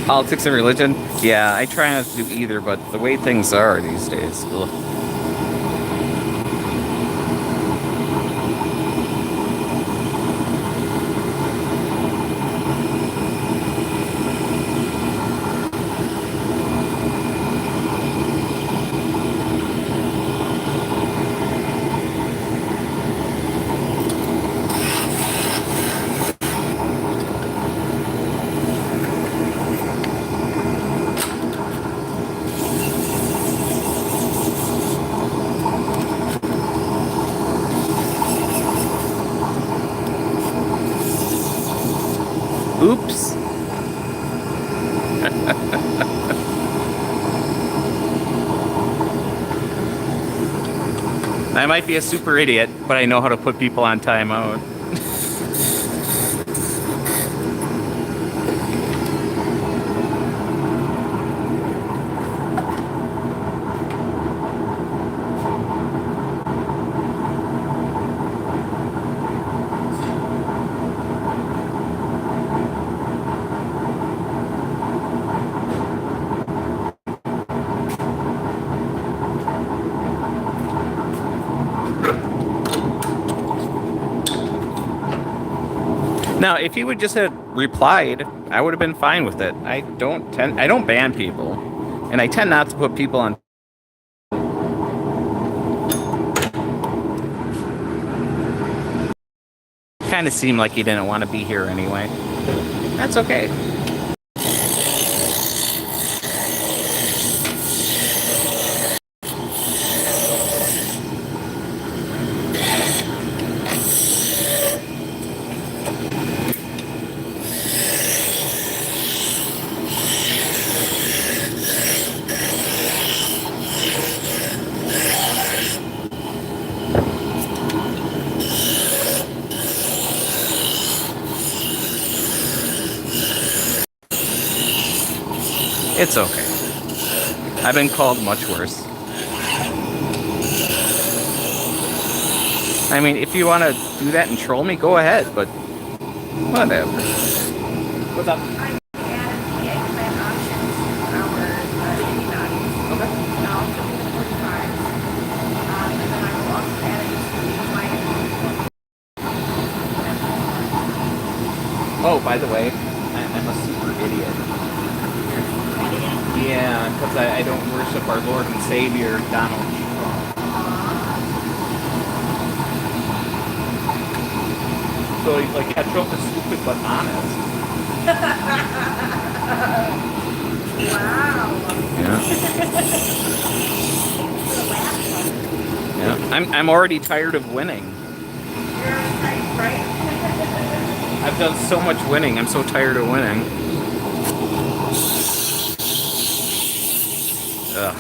Politics and religion? Yeah, I try not to do either, but the way things are these days. Ugh. Oops. I might be a super idiot, but I know how to put people on timeout. Now, if he would just have replied, I would have been fine with it. I don't ban people, and I tend not to put people on. Kind of seemed like he didn't want to be here anyway. That's okay. It's okay. I've been called much worse. I mean, if you want to do that and troll me, go ahead, but whatever. What's up? Oh, by the way, I'm a super idiot. Yeah, because I don't worship our Lord and Savior, Donald Trump. So he's like, yeah, Trump is stupid but honest. Wow. Yeah. Yeah. I'm already tired of winning. You're right. I've done so much winning. I'm so tired of winning. Ugh.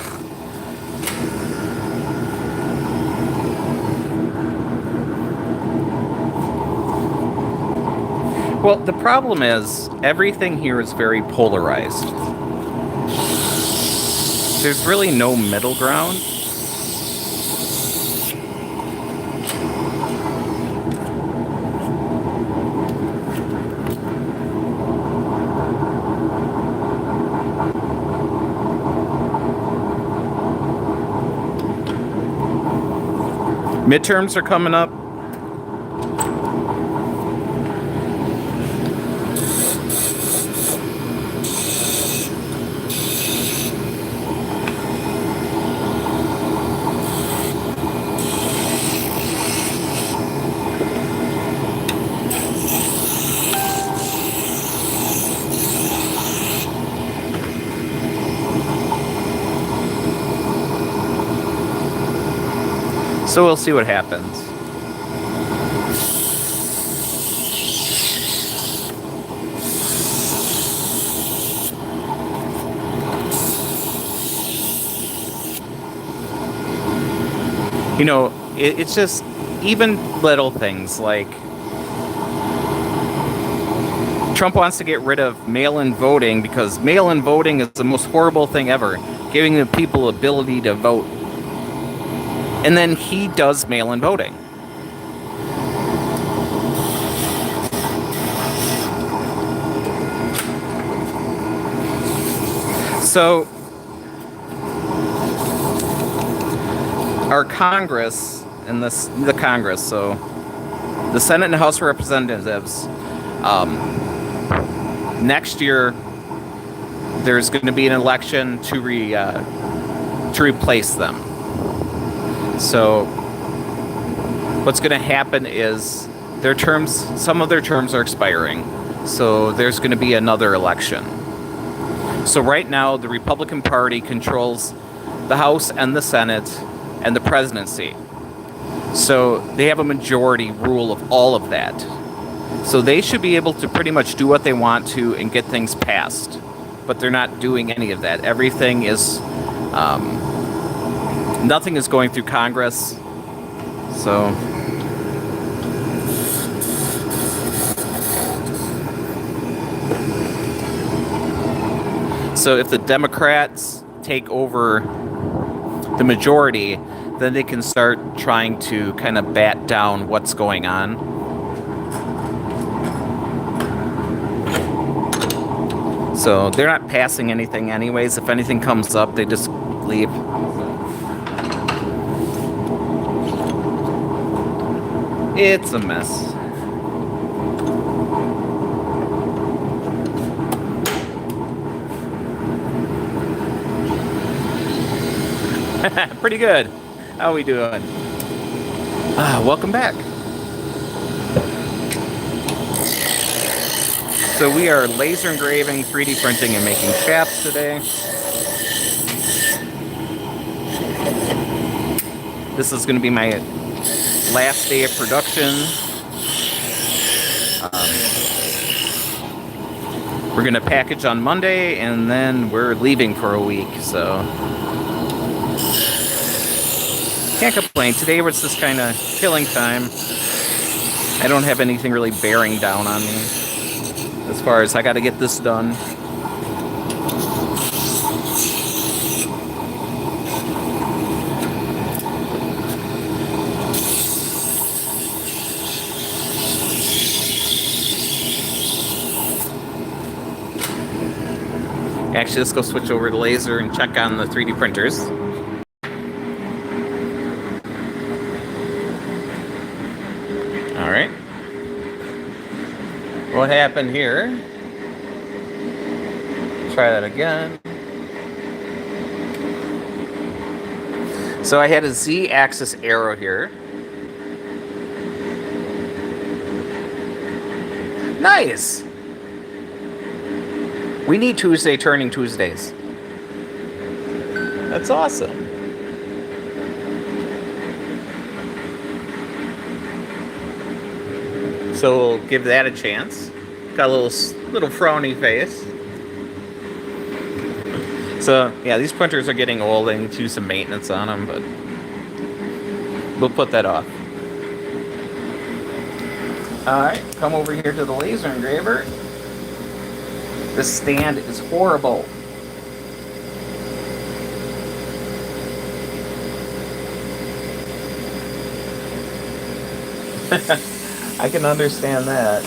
Well, the problem is, everything here is very polarized. There's really no middle ground. Midterms are coming up. So we'll see what happens. You know, it's just even little things like Trump wants to get rid of mail-in voting because mail-in voting is the most horrible thing ever, giving the people the ability to vote. And then he does mail-in voting. So our Congress and the Congress, so the Senate and House of Representatives, next year there's going to be an election to replace them. So what's going to happen is some of their terms are expiring, so there's going to be another election. So right now the Republican Party controls the House and the Senate and the presidency. So they have a majority rule of all of that. So they should be able to pretty much do what they want to and get things passed. But they're not doing any of that. Everything is, nothing is going through Congress. So if the Democrats take over the majority, then they can start trying to kind of bat down what's going on. So they're not passing anything anyways. If anything comes up, they just leave. It's a mess. Pretty good. How are we doing? Welcome back. So we are laser engraving, 3D printing, and making shafts today. This is going to be my last day of production. We're going to package on Monday, and then we're leaving for a week, so can't complain. Today was just kind of killing time. I don't have anything really bearing down on me as far as I got to get this done. Actually, let's go switch over to laser and check on the 3D printers. All right. What happened here? Try that again. So I had a Z-axis arrow here. Nice! We need Tuesday turning Tuesdays. That's awesome. So we'll give that a chance. Got a little frowny face. So yeah, these printers are getting old. I need to do some maintenance on them, but we'll put that off. Alright, come over here to the laser engraver. This stand is horrible. I can understand that.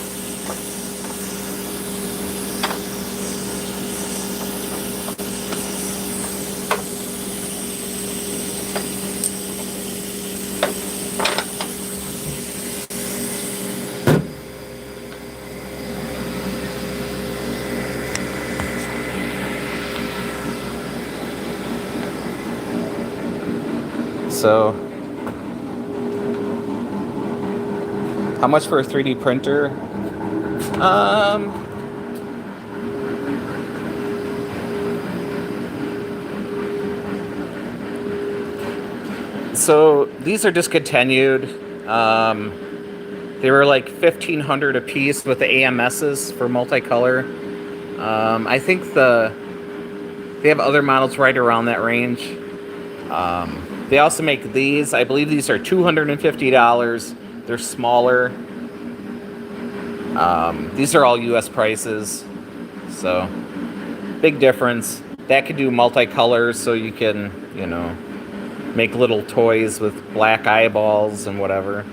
So, how much for a 3D printer? So these are discontinued. They were like $1,500 a piece with the AMSs for multicolor. I think they have other models right around that range. They also make these. I believe these are $250. They're smaller. These are all US prices. So, big difference. That can do multicolors, so you can, make little toys with black eyeballs and whatever.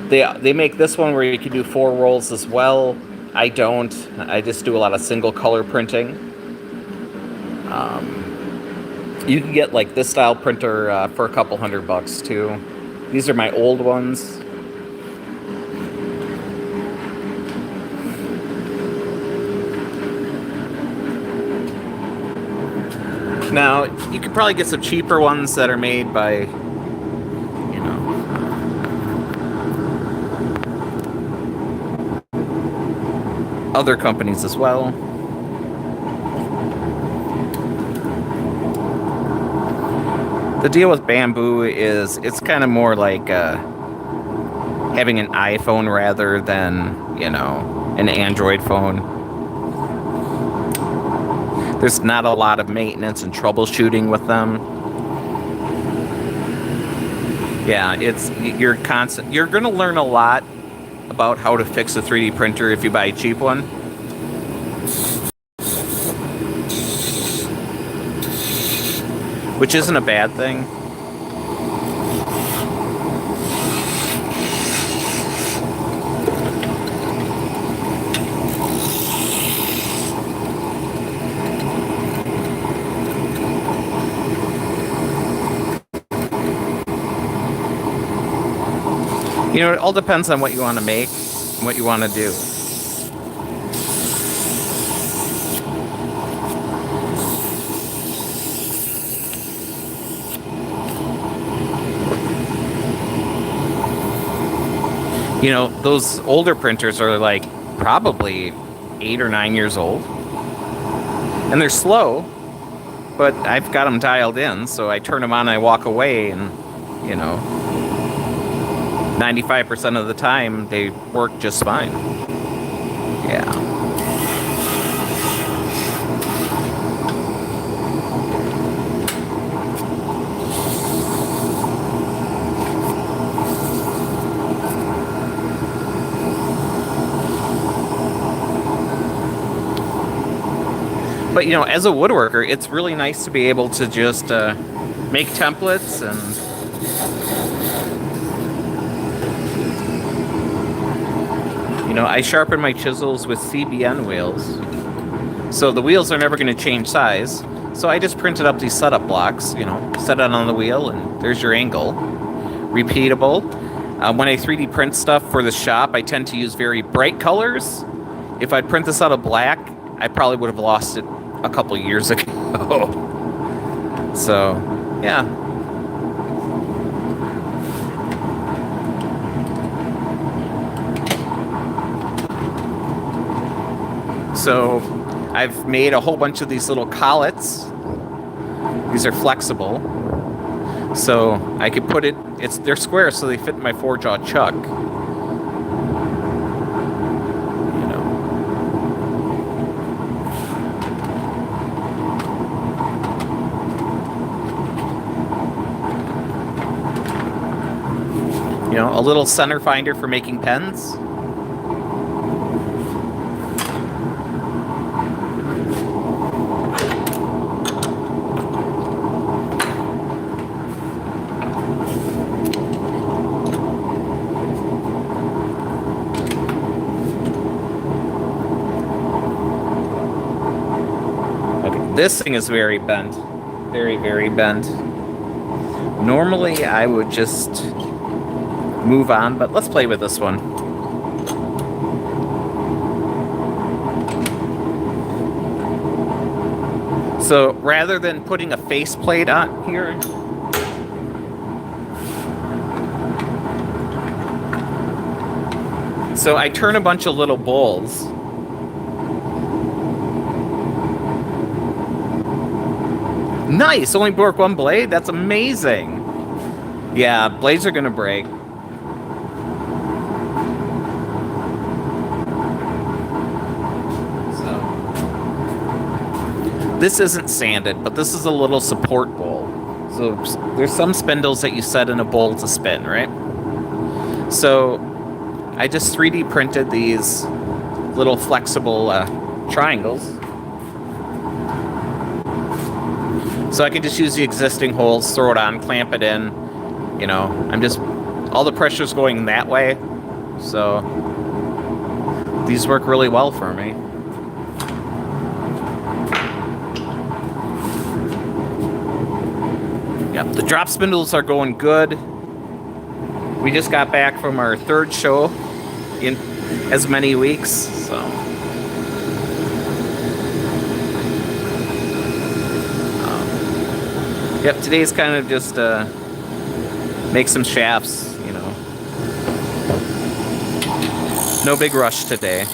They make this one where you can do 4 rolls as well. I don't. I just do a lot of single color printing. You can get like this style printer for a couple $100 too. These are my old ones. Now, you could probably get some cheaper ones that are made by, you know, other companies as well. The deal with Bamboo is it's kind of more like having an iPhone rather than, you know, an Android phone. There's not a lot of maintenance and troubleshooting with them. Yeah, you're going to learn a lot about how to fix a 3D printer if you buy a cheap one. Which isn't a bad thing. You know, it all depends on what you want to make and what you want to do. You know, those older printers are like probably 8 or 9 years old. And they're slow, but I've got them dialed in, so I turn them on and I walk away, and, you know, 95% of the time they work just fine. Yeah. But, you know, as a woodworker, it's really nice to be able to just make templates and you know, I sharpen my chisels with CBN wheels. So the wheels are never going to change size. So I just printed up these setup blocks, you know, set it on the wheel, and there's your angle. Repeatable. When I 3D print stuff for the shop, I tend to use very bright colors. If I'd print this out of black, I probably would have lost it a couple years ago. So, yeah. So I've made a whole bunch of these little collets. These are flexible. So I could put they're square, so they fit in my 4-jaw chuck. You know, a little center finder for making pens. This thing is very bent. Very, very bent. Normally, I would just move on, but let's play with this one. So, rather than putting a faceplate on here, so I turn a bunch of little bowls. Nice! Only broke one blade? That's amazing! Yeah, blades are gonna break. So, this isn't sanded, but this is a little support bowl. So, there's some spindles that you set in a bowl to spin, right? So, I just 3D printed these little flexible triangles. So I can just use the existing holes, throw it on, clamp it in. You know, all the pressure's going that way. So these work really well for me. Yep, the drop spindles are going good. We just got back from our third show in as many weeks, so. Yep, today's kind of just make some shafts, you know. No big rush today.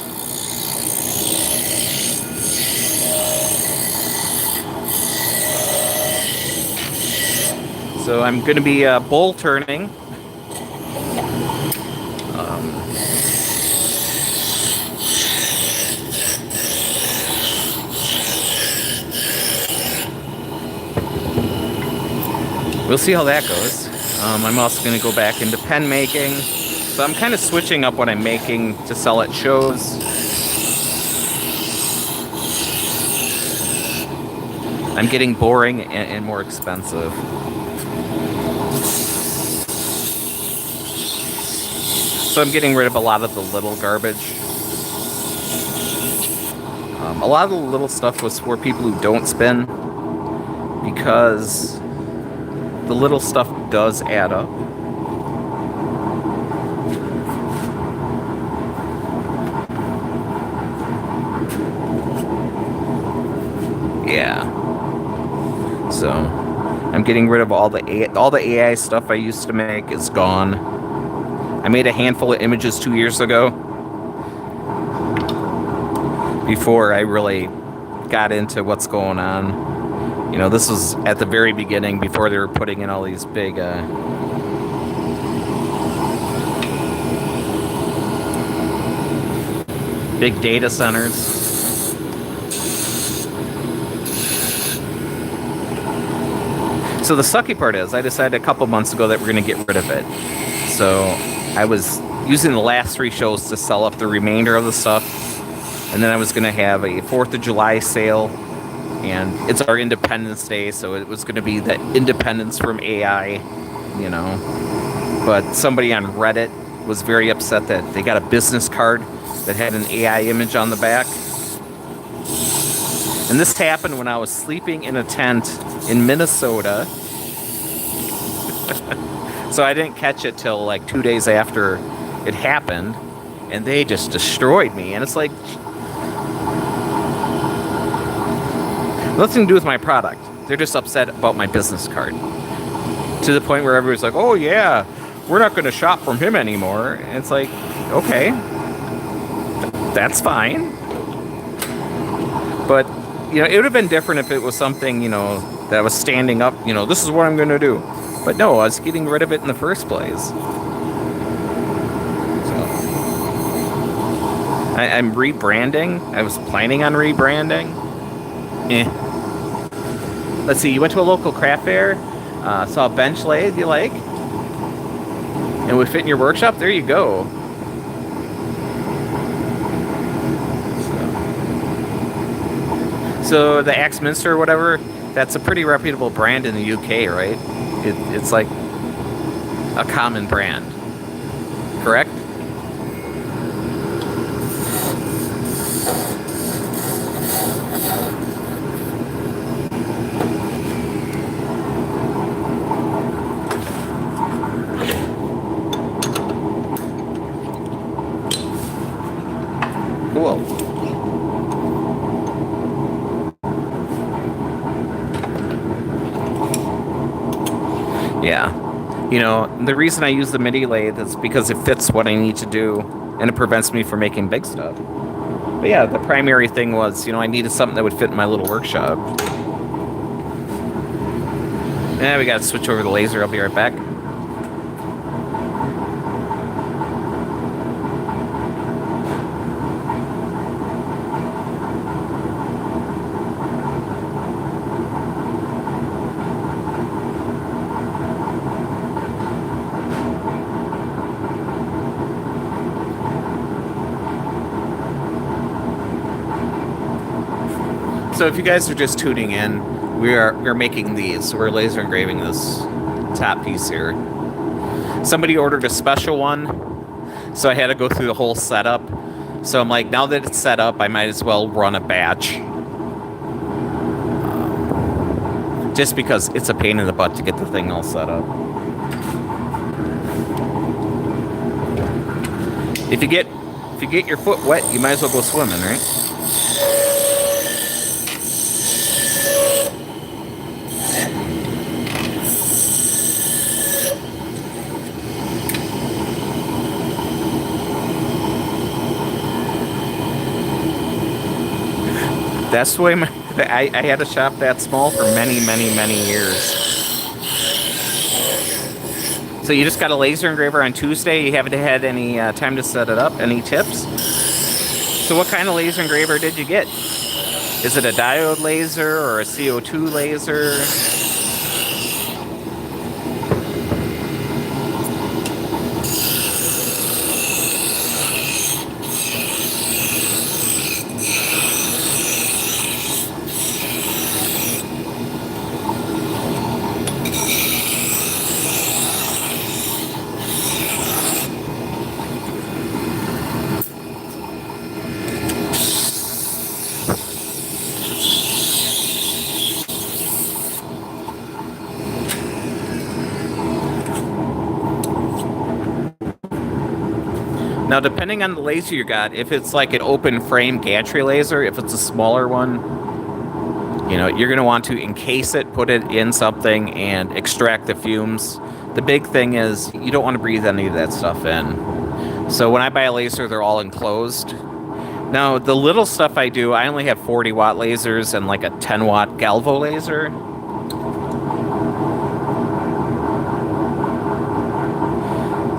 So I'm going to be bowl turning. We'll see how that goes. I'm also going to go back into pen making. So I'm kind of switching up what I'm making to sell at shows. I'm getting boring and more expensive. So I'm getting rid of a lot of the little garbage. A lot of the little stuff was for people who don't spin, because the little stuff does add up. Yeah. So I'm getting rid of all the AI stuff I used to make is gone. I made a handful of images 2 years ago, before I really got into what's going on. You know, this was at the very beginning, before they were putting in all these big big data centers. So the sucky part is, I decided a couple months ago that we're going to get rid of it. So I was using the last 3 shows to sell up the remainder of the stuff. And then I was going to have a 4th of July sale. And it's our Independence Day, so it was going to be the independence from AI, you know. But somebody on Reddit was very upset that they got a business card that had an AI image on the back. And this happened when I was sleeping in a tent in Minnesota. So I didn't catch it till like 2 days after it happened. And they just destroyed me. And it's like, nothing to do with my product. They're just upset about my business card. To the point where everybody's like, oh yeah, we're not going to shop from him anymore. And it's like, okay, that's fine. But, you know, it would have been different if it was something, you know, that I was standing up, you know, this is what I'm going to do. But no, I was getting rid of it in the first place. So I'm rebranding. I was planning on rebranding. Let's see, you went to a local craft fair, saw a bench lathe you like, and would fit in your workshop? There you go. So the Axminster or whatever, that's a pretty reputable brand in the UK, right? It's like a common brand, correct? Cool. Yeah. You know, the reason I use the mini lathe is because it fits what I need to do, and it prevents me from making big stuff. But yeah, the primary thing was, you know, I needed something that would fit in my little workshop. Yeah, we gotta switch over the laser. I'll be right back. So if you guys are just tuning in, we're making these. So we're laser engraving this top piece here. Somebody ordered a special one, so I had to go through the whole setup. So I'm like, now that it's set up, I might as well run a batch. just because it's a pain in the butt to get the thing all set up. If you get your foot wet, you might as well go swimming, right? That's the way I had a shop that small for many years. So you just got a laser engraver on Tuesday. You haven't had any time to set it up. Any tips? So what kind of laser engraver did you get? Is it a diode laser or a CO2 laser? Now, depending on the laser you got, if it's like an open frame gantry laser, if it's a smaller one, you know, you're going to want to encase it, put it in something, and extract the fumes. The big thing is you don't want to breathe any of that stuff in. So when I buy a laser, they're all enclosed. Now, the little stuff I do, I only have 40 watt lasers and like a 10 watt galvo laser.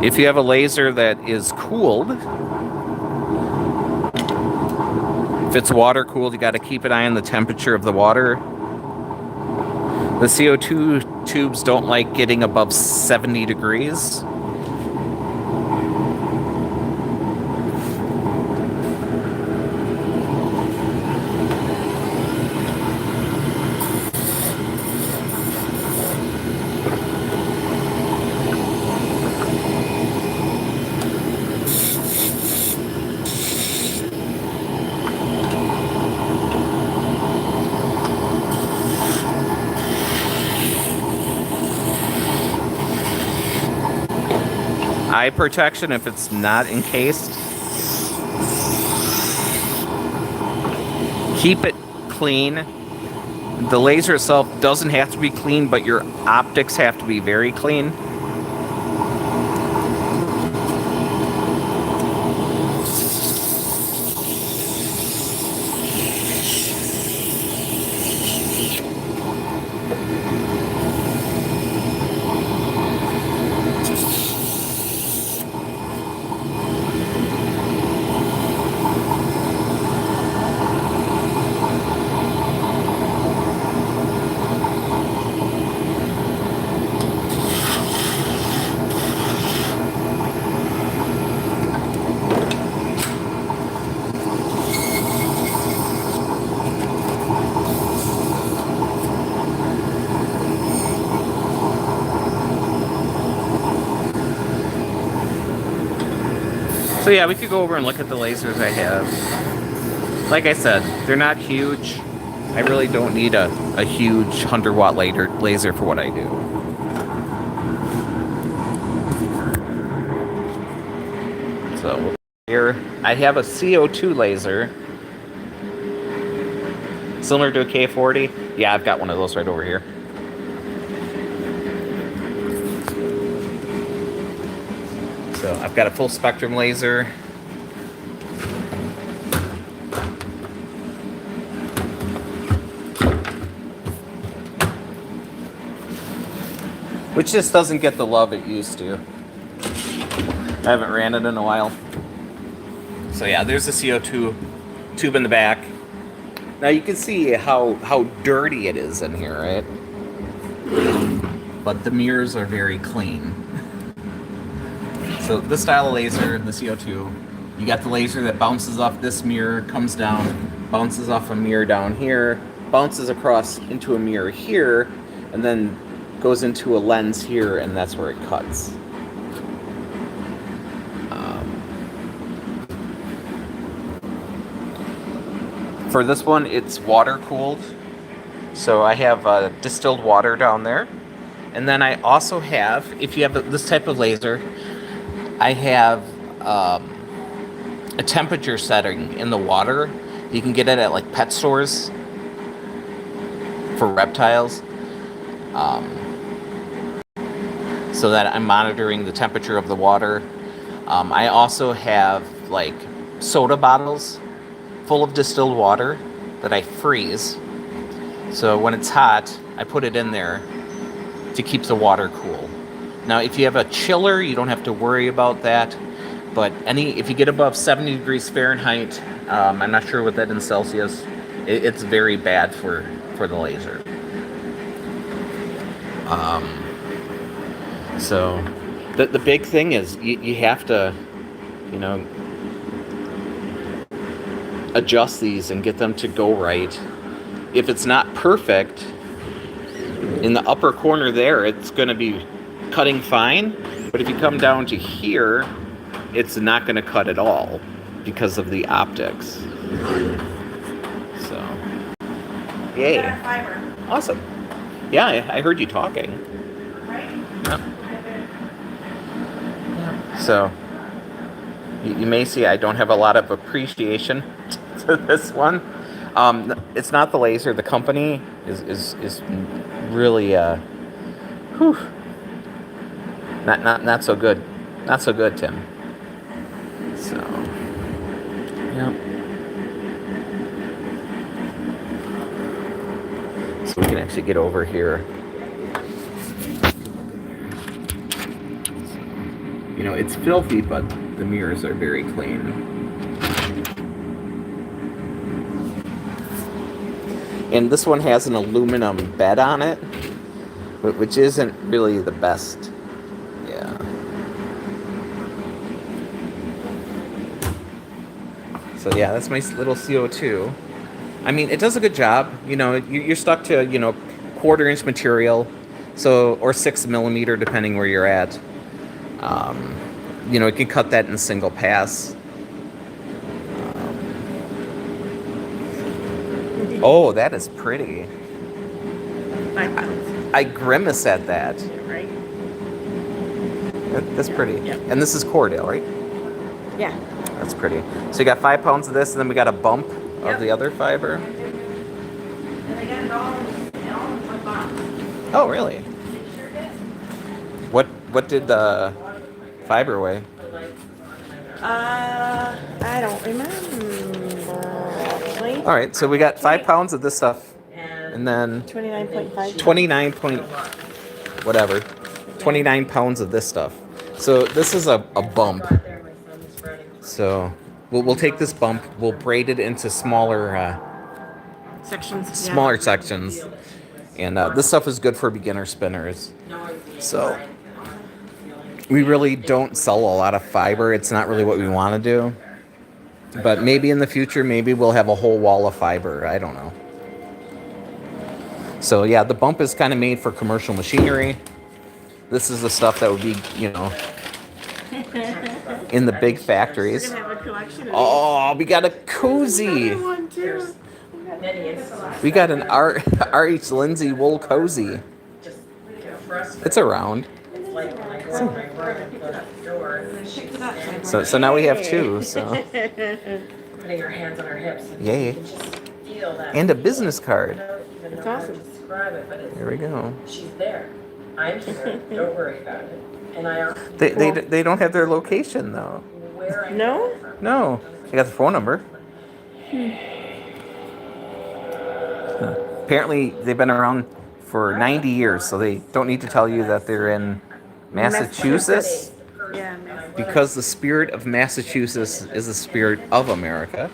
If you have a laser that is cooled, if it's water cooled, you got to keep an eye on the temperature of the water. The CO2 tubes don't like getting above 70 degrees. Eye protection if it's not encased. Keep it clean. The laser itself doesn't have to be clean, but your optics have to be very clean. So yeah, we could go over and look at the lasers I have. Like I said, they're not huge. I really don't need a huge 100 watt laser for what I do. So here I have a CO2 laser. Similar to a K40. Yeah, I've got one of those right over here. So I've got a full spectrum laser. Which just doesn't get the love it used to. I haven't ran it in a while. So yeah, there's the CO2 tube in the back. Now you can see how dirty it is in here, right? But the mirrors are very clean. So this style of laser, the CO2, you got the laser that bounces off this mirror, comes down, bounces off a mirror down here, bounces across into a mirror here, and then goes into a lens here, and that's where it cuts. For this one, it's water cooled. So I have distilled water down there. And then I also have, if you have this type of laser, I have a temperature setting in the water. You can get it at like pet stores for reptiles. So that I'm monitoring the temperature of the water. I also have like soda bottles full of distilled water that I freeze. So when it's hot, I put it in there to keep the water cool. Now, if you have a chiller, you don't have to worry about that. But if you get above 70 degrees Fahrenheit, I'm not sure what that in Celsius, it's very bad for the laser. So the big thing is you have to, adjust these and get them to go right. If it's not perfect, in the upper corner there, it's going to be cutting fine. But if you come down to here, it's not going to cut at all because of the optics. So, yay. Awesome. Yeah, I heard you talking. Yeah. So, you may see I don't have a lot of appreciation to this one. It's not the laser. The company is really not so good. Not so good, Tim. So, yeah. So we can actually get over here. It's filthy, but the mirrors are very clean. And this one has an aluminum bed on it, which isn't really the best. Yeah. So yeah, that's my little CO2. I mean, it does a good job. You're stuck to, 1/4 inch material, or 6mm, depending where you're at. It can cut that in a single pass. Oh, that is pretty. I grimace at that. Right. That's pretty. Yep. And this is Cordell, right? Yeah. That's pretty. So you got 5 pounds of this, and then we got a bump of the other fiber. And I got it all in one box. Oh, really? Sure did. What did the fiber weigh? I don't remember actually. All right, so we got 5 pounds of this stuff, and then 29.5. 29 point whatever, 29 pounds of this stuff. So this is a bump. So we'll take this bump, we'll braid it into smaller sections, and this stuff is good for beginner spinners. So we really don't sell a lot of fiber. It's not really what we want to do. But maybe in the future, maybe we'll have a whole wall of fiber. I don't know. So yeah, the bump is kind of made for commercial machinery. This is the stuff that would be, in the big factories. We're gonna have a collection. Oh, we got a cozy. One too. We got an R.H. Lindsay wool cozy. It's around. So now we have 2. So Putting her hands on her hips. yay. You can just feel that. And a business card. It's awesome. Describe it, but There we go. she's there. I'm here. Don't worry about it. And I asked They don't have their location though. where I No? No, they got the phone number. Apparently, they've been around for 90 years, so they don't need to tell you that they're in Massachusetts, Yeah. because the spirit of Massachusetts is the spirit of America.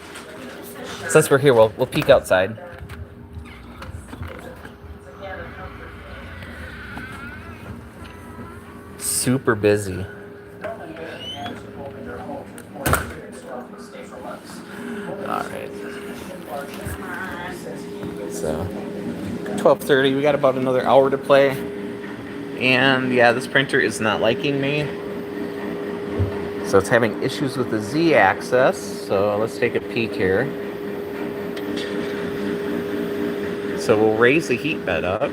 Since we're here, we'll peek outside. Super busy. All right. So 12:30. We got about another hour to play. And yeah, this printer is not liking me. So it's having issues with the Z-axis. So let's take a peek here. So we'll raise the heat bed up.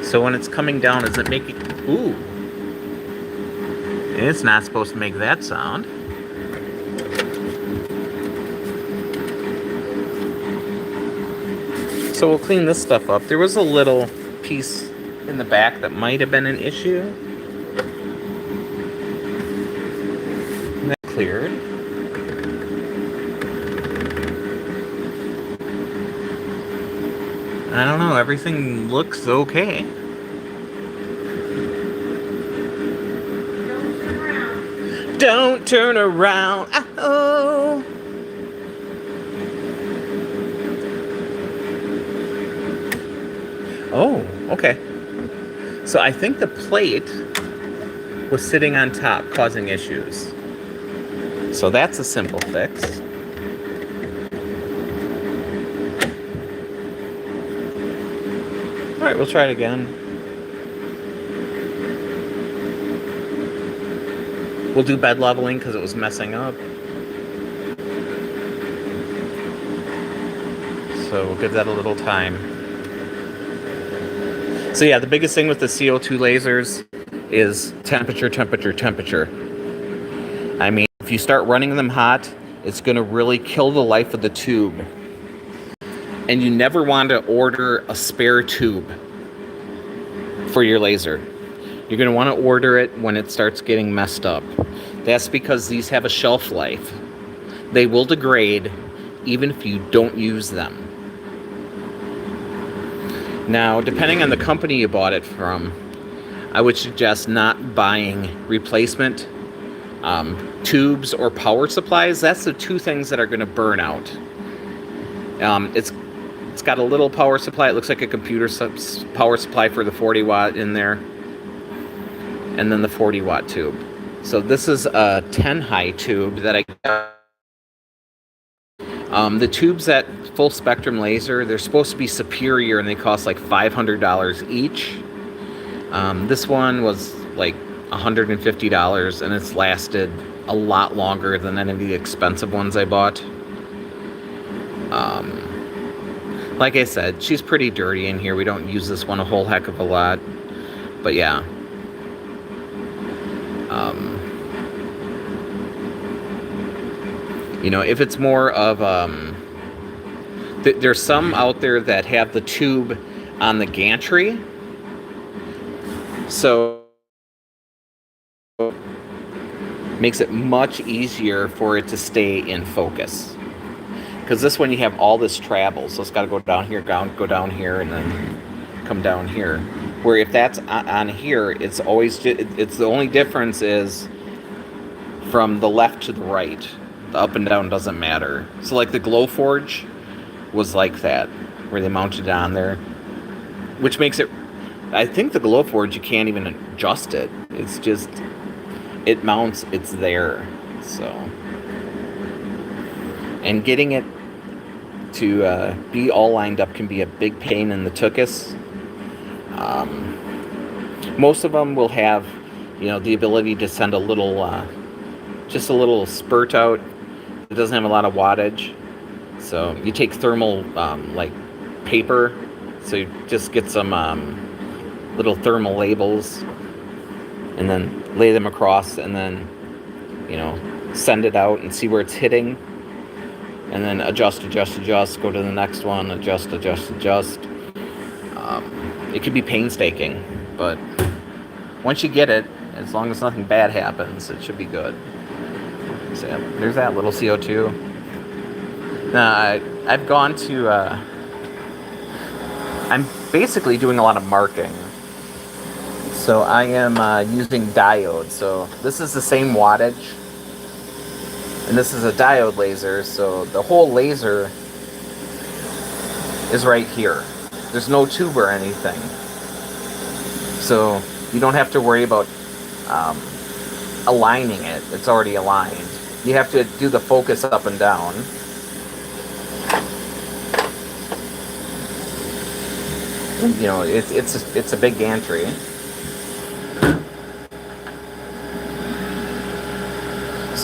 So when it's coming down, is it making... Ooh. It's not supposed to make that sound. So we'll clean this stuff up. There was a little piece in the back that might have been an issue. And that cleared. I don't know, everything looks okay. Don't turn around. Oh. Oh, okay. So I think the plate was sitting on top, causing issues. So that's a simple fix. All right, we'll try it again. We'll do bed leveling because it was messing up. So we'll give that a little time. So yeah, the biggest thing with the CO2 lasers is temperature, temperature, temperature. I mean, if you start running them hot, it's going to really kill the life of the tube. And you never want to order a spare tube for your laser. You're going to want to order it when it starts getting messed up. That's because these have a shelf life. They will degrade even if you don't use them. Now, depending on the company you bought it from, I would suggest not buying replacement tubes or power supplies. That's the two things that are going to burn out. It's got a little power supply. It looks like a computer power supply for the 40 watt in there. And then the 40 watt tube. So this is a 10 high tube that I got. The tubes at Full Spectrum Laser, they're supposed to be superior and they cost like $500 each. This one was like $150 and it's lasted a lot longer than any of the expensive ones I bought. Like I said, she's pretty dirty in here. We don't use this one a whole heck of a lot. But yeah. You know, if it's more of... there's some out there that have the tube on the gantry. So... makes it much easier for it to stay in focus. Because this one you have all this travel. So it's got to go down here, go down here, and then come down here. Where if that's on here, it's always... it's the only difference is from the left to the right. The up and down doesn't matter. So like the Glowforge was like that, where they mounted it on there, which makes it... I think the Glowforge you can't even adjust it. It's just... it mounts, it's there. So... and getting it to be all lined up can be a big pain in the tuchus. Most of them will have, you know, the ability to send a little, just a little spurt out. It doesn't have a lot of wattage. So you take thermal, like paper. So you just get some little thermal labels and then lay them across and then, you know, send it out and see where it's hitting. And then adjust, adjust, adjust, go to the next one, adjust, adjust, adjust. It could be painstaking, but once you get it, as long as nothing bad happens, it should be good. So there's that little CO2. Now, I've gone to, I'm basically doing a lot of marking. So I am using diodes. So this is the same wattage. And this is a diode laser, so the whole laser is right here. There's no tube or anything. So you don't have to worry about aligning it. It's already aligned. You have to do the focus up and down. You know, it's a big gantry.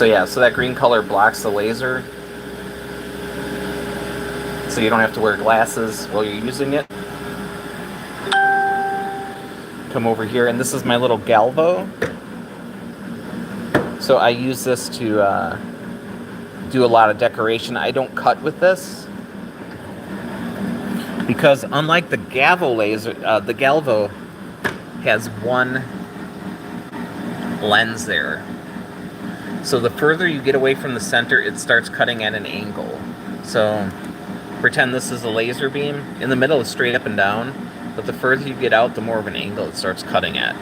So yeah, so that green color blocks the laser. So you don't have to wear glasses while you're using it. Come over here, and this is my little galvo. So I use this to do a lot of decoration. I don't cut with this because unlike the Galvo laser, the Galvo has one lens there. So the further you get away from the center, it starts cutting at an angle. So pretend this is a laser beam. In the middle, it's straight up and down, but the further you get out, the more of an angle it starts cutting at.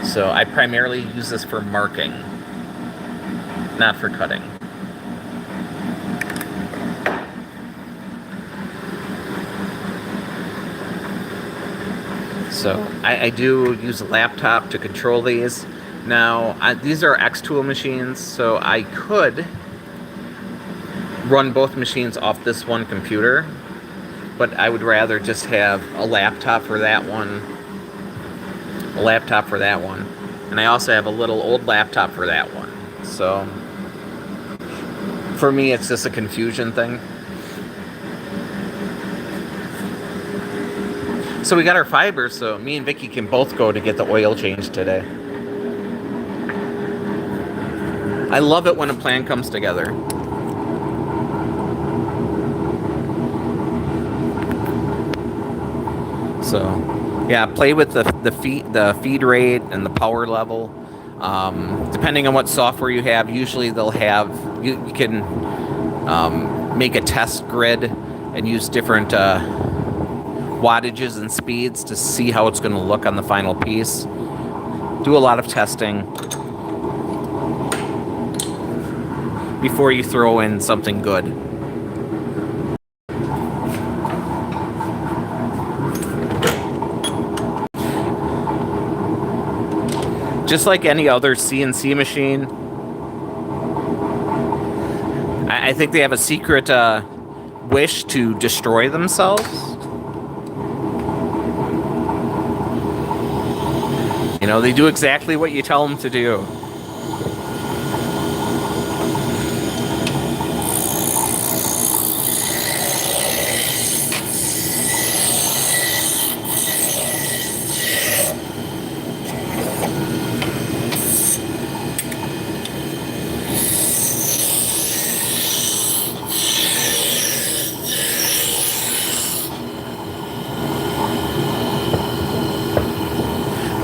So I primarily use this for marking, not for cutting. So I do use a laptop to control these. Now, these are X-Tool machines, so I could run both machines off this one computer, but I would rather just have a laptop for that one, a laptop for that one, and I also have a little old laptop for that one. So for me, it's just a confusion thing. So we got our fibers, so me and Vicky can both go to get the oil changed today. I love it when a plan comes together. So, yeah, play with the feed rate and the power level. Depending on what software you have, usually they'll have you can make a test grid and use different wattages and speeds to see how it's going to look on the final piece. Do a lot of testing before you throw in something good. Just like any other CNC machine, I think they have a secret wish to destroy themselves. You know, they do exactly what you tell them to do.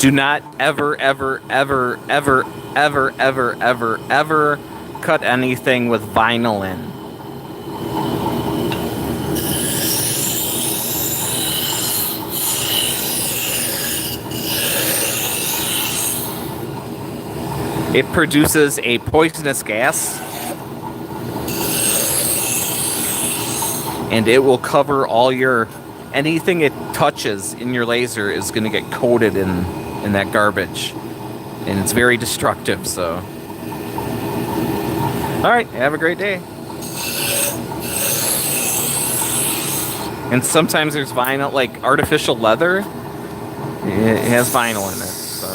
Do not ever, ever, ever, ever, ever, ever, ever, ever cut anything with vinyl in. It produces a poisonous gas, and it will cover all your, anything it touches in your laser is going to get coated in that garbage, and it's very destructive. So all right, have a great day. And sometimes there's vinyl, like artificial leather, it has vinyl in it, so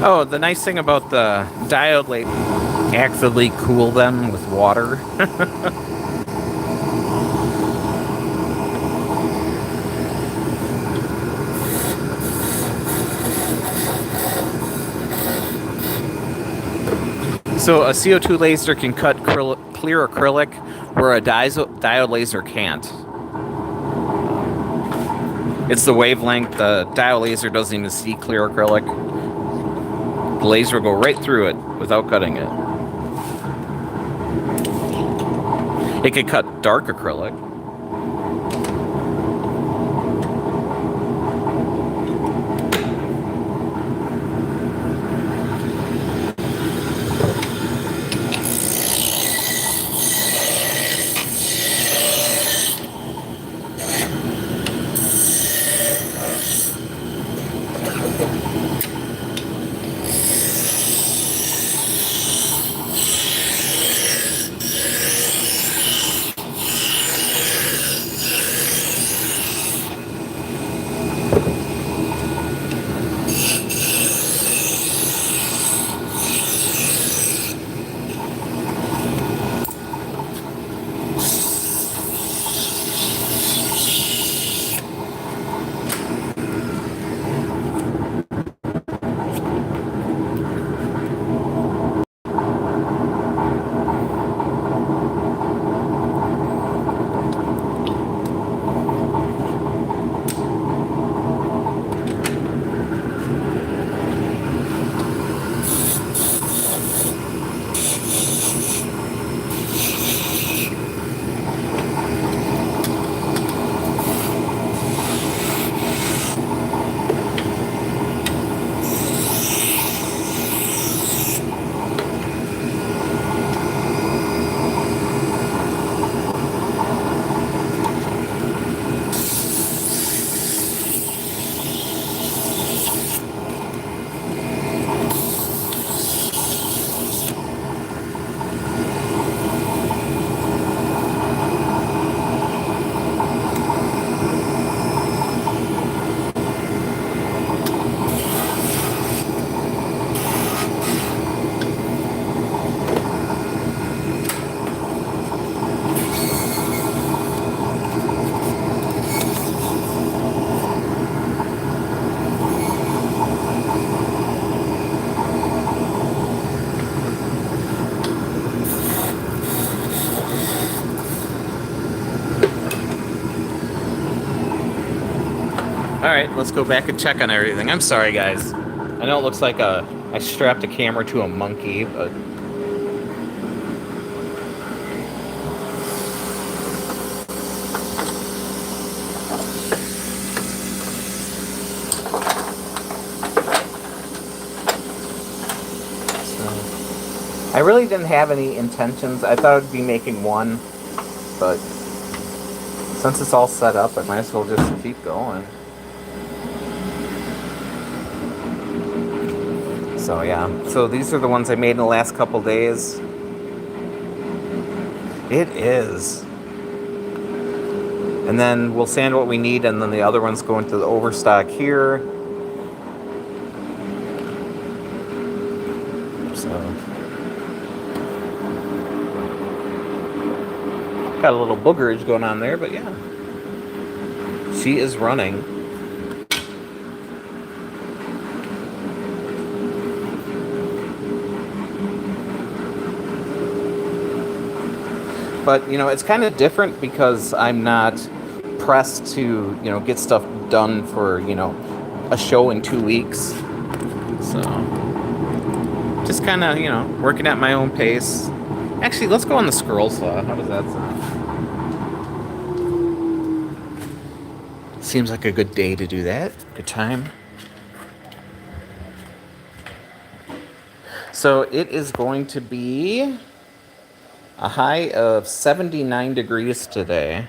Oh, the nice thing about the diode lathe, actively cool them with water. So a CO2 laser can cut clear acrylic where a diode laser can't. It's the wavelength. The diode laser doesn't even see clear acrylic. The laser will go right through it without cutting it. It could cut dark acrylic. All right, let's go back and check on everything. I'm sorry, guys. I know it looks like I strapped a camera to a monkey, but I really didn't have any intentions. I thought I'd be making one, but since it's all set up, I might as well just keep going. So yeah, so these are the ones I made in the last couple days. It is. And then we'll sand what we need, and then the other ones go into the overstock here. So got a little boogerage going on there, but yeah. She is running. But, you know, it's kind of different because I'm not pressed to, you know, get stuff done for, you know, a show in 2 weeks. So, just kind of, you know, working at my own pace. Actually, let's go on the scroll saw. How does that sound? Seems like a good day to do that. Good time. So, it is going to be a high of 79 degrees today.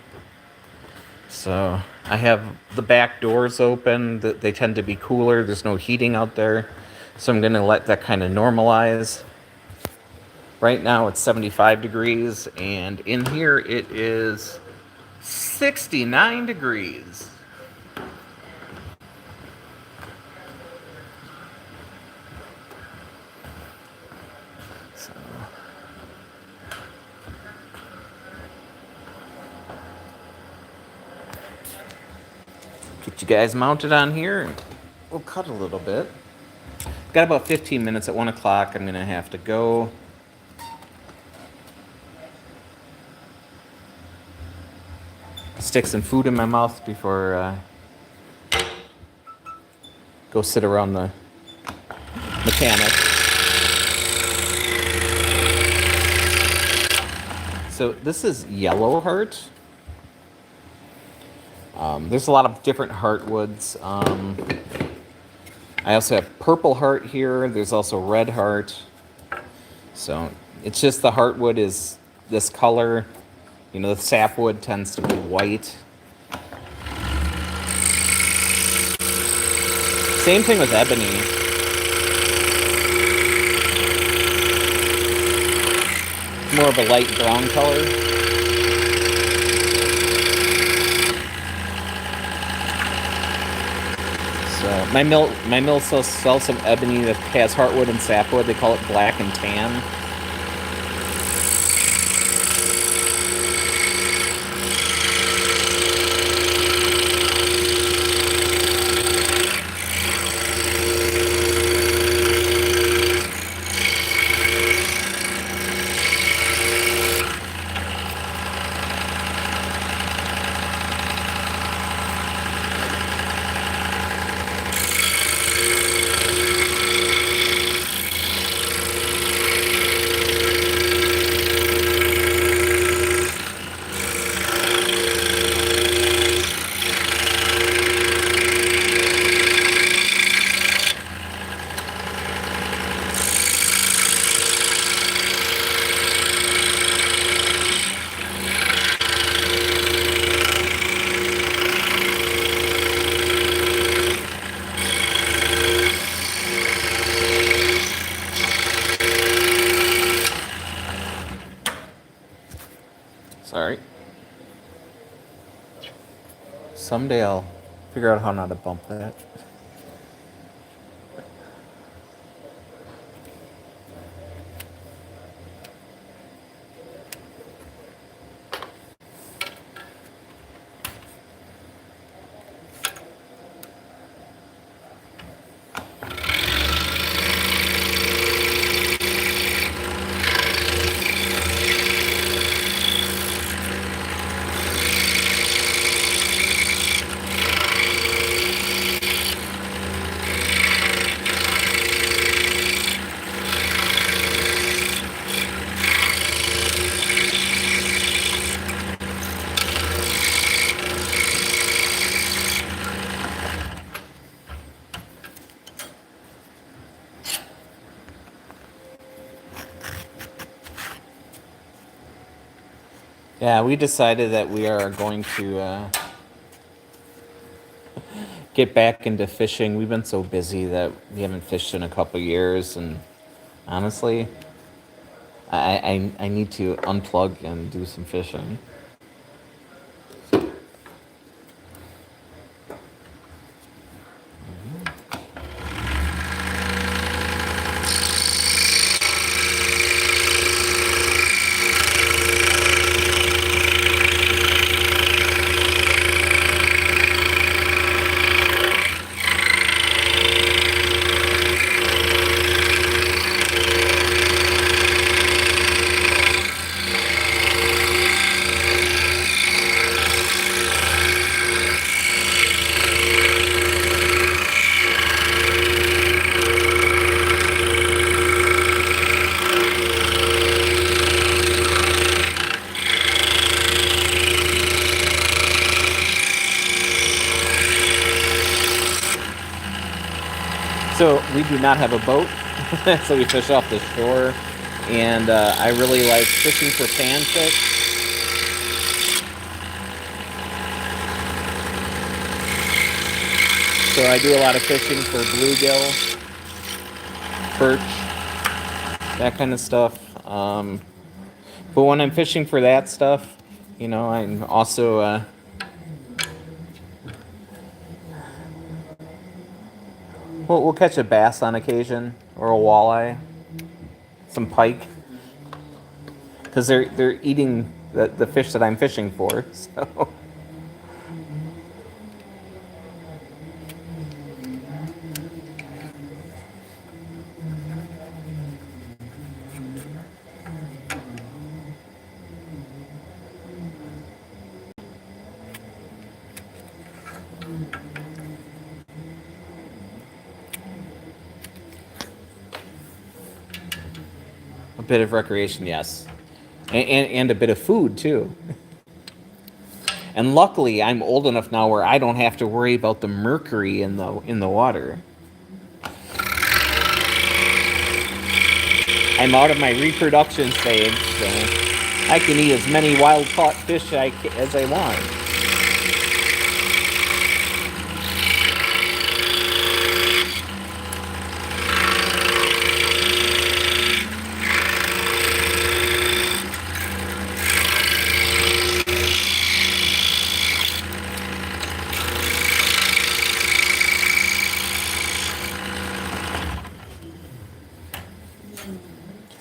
So I have the back doors open. They tend to be cooler. There's no heating out there. So I'm going to let that kind of normalize. Right now it's 75 degrees. And in here it is 69 degrees. Get you guys mounted on here, and we'll cut a little bit. Got about 15 minutes. At 1 o'clock, I'm gonna have to go. Stick some food in my mouth before go sit around the mechanic. So this is yellow heart. There's a lot of different heartwoods. I also have purple heart here. There's also red heart. So it's just the heartwood is this color. You know, the sapwood tends to be white. Same thing with ebony. More of a light brown color. So my mill sells some ebony that has heartwood and sapwood. They call it black and tan. Sorry. Someday I'll figure out how not to bump that. Yeah, we decided that we are going to get back into fishing. We've been so busy that we haven't fished in a couple years, and honestly, I need to unplug and do some fishing. So we do not have a boat, so we fish off the shore, and I really like fishing for panfish. So I do a lot of fishing for bluegill, perch, that kind of stuff. But when I'm fishing for that stuff, you know, I'm also we'll catch a bass on occasion, or a walleye, some pike, because they're eating the fish that I'm fishing for. So bit of recreation, yes. And a bit of food, too. And luckily, I'm old enough now where I don't have to worry about the mercury in the water. I'm out of my reproduction stage, so I can eat as many wild-caught fish as I want.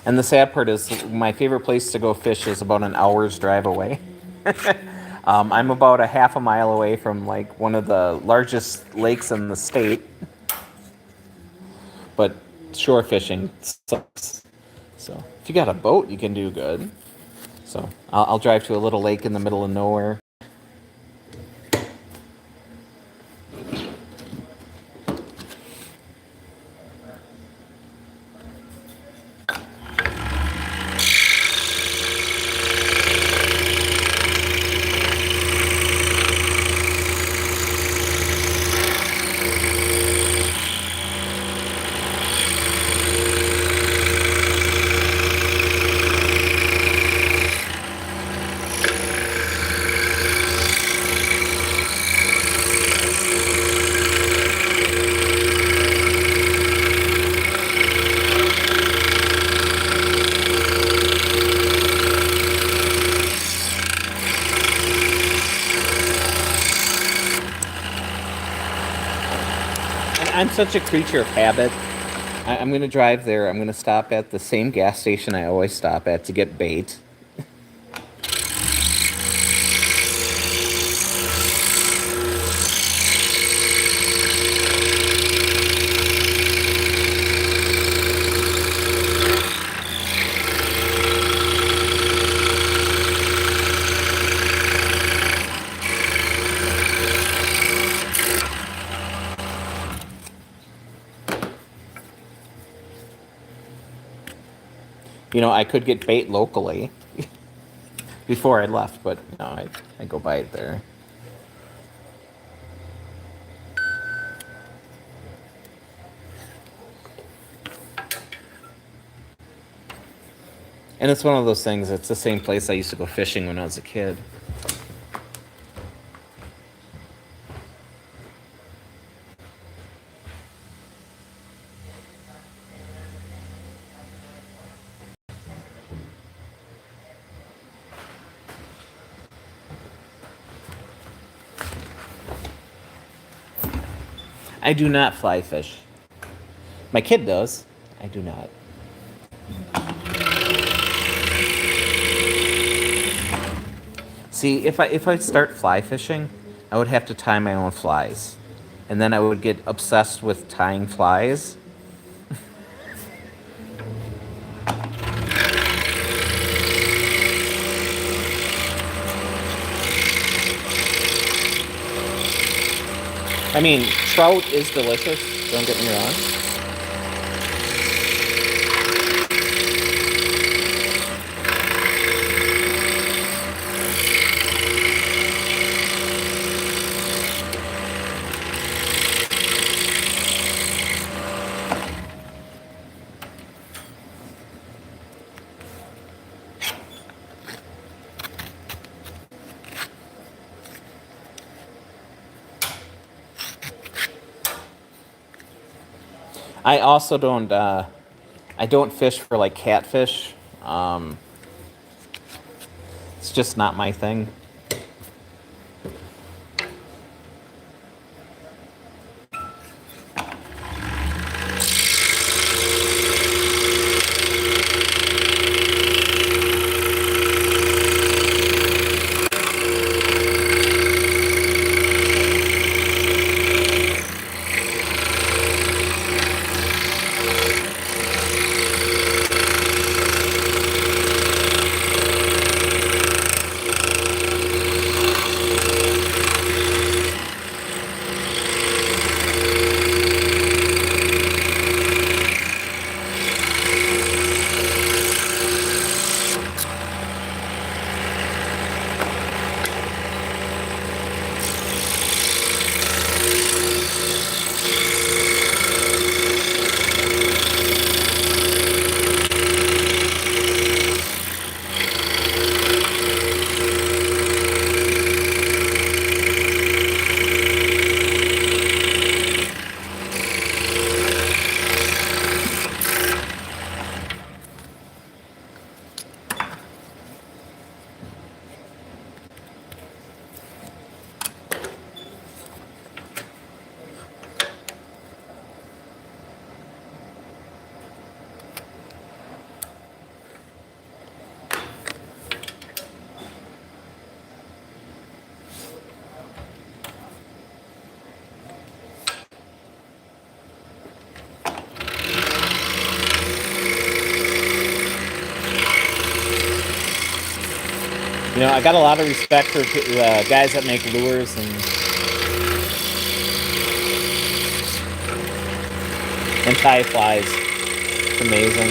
And the sad part is my favorite place to go fish is about an hour's drive away. I'm about a half a mile away from like one of the largest lakes in the state. But shore fishing sucks. So if you got a boat, you can do good. So I'll drive to a little lake in the middle of nowhere. I'm such a creature of habit. I'm going to drive there. I'm going to stop at the same gas station I always stop at to get bait. You know, I could get bait locally before I left, but no, I go buy it there. And it's one of those things, it's the same place I used to go fishing when I was a kid. I do not fly fish. My kid does. I do not. See, if I start fly fishing, I would have to tie my own flies. And then I would get obsessed with tying flies. I mean, trout is delicious, don't get me wrong. I also don't, I don't fish for like catfish. It's just not my thing. You know, I got a lot of respect for guys that make lures and tie flies. It's amazing.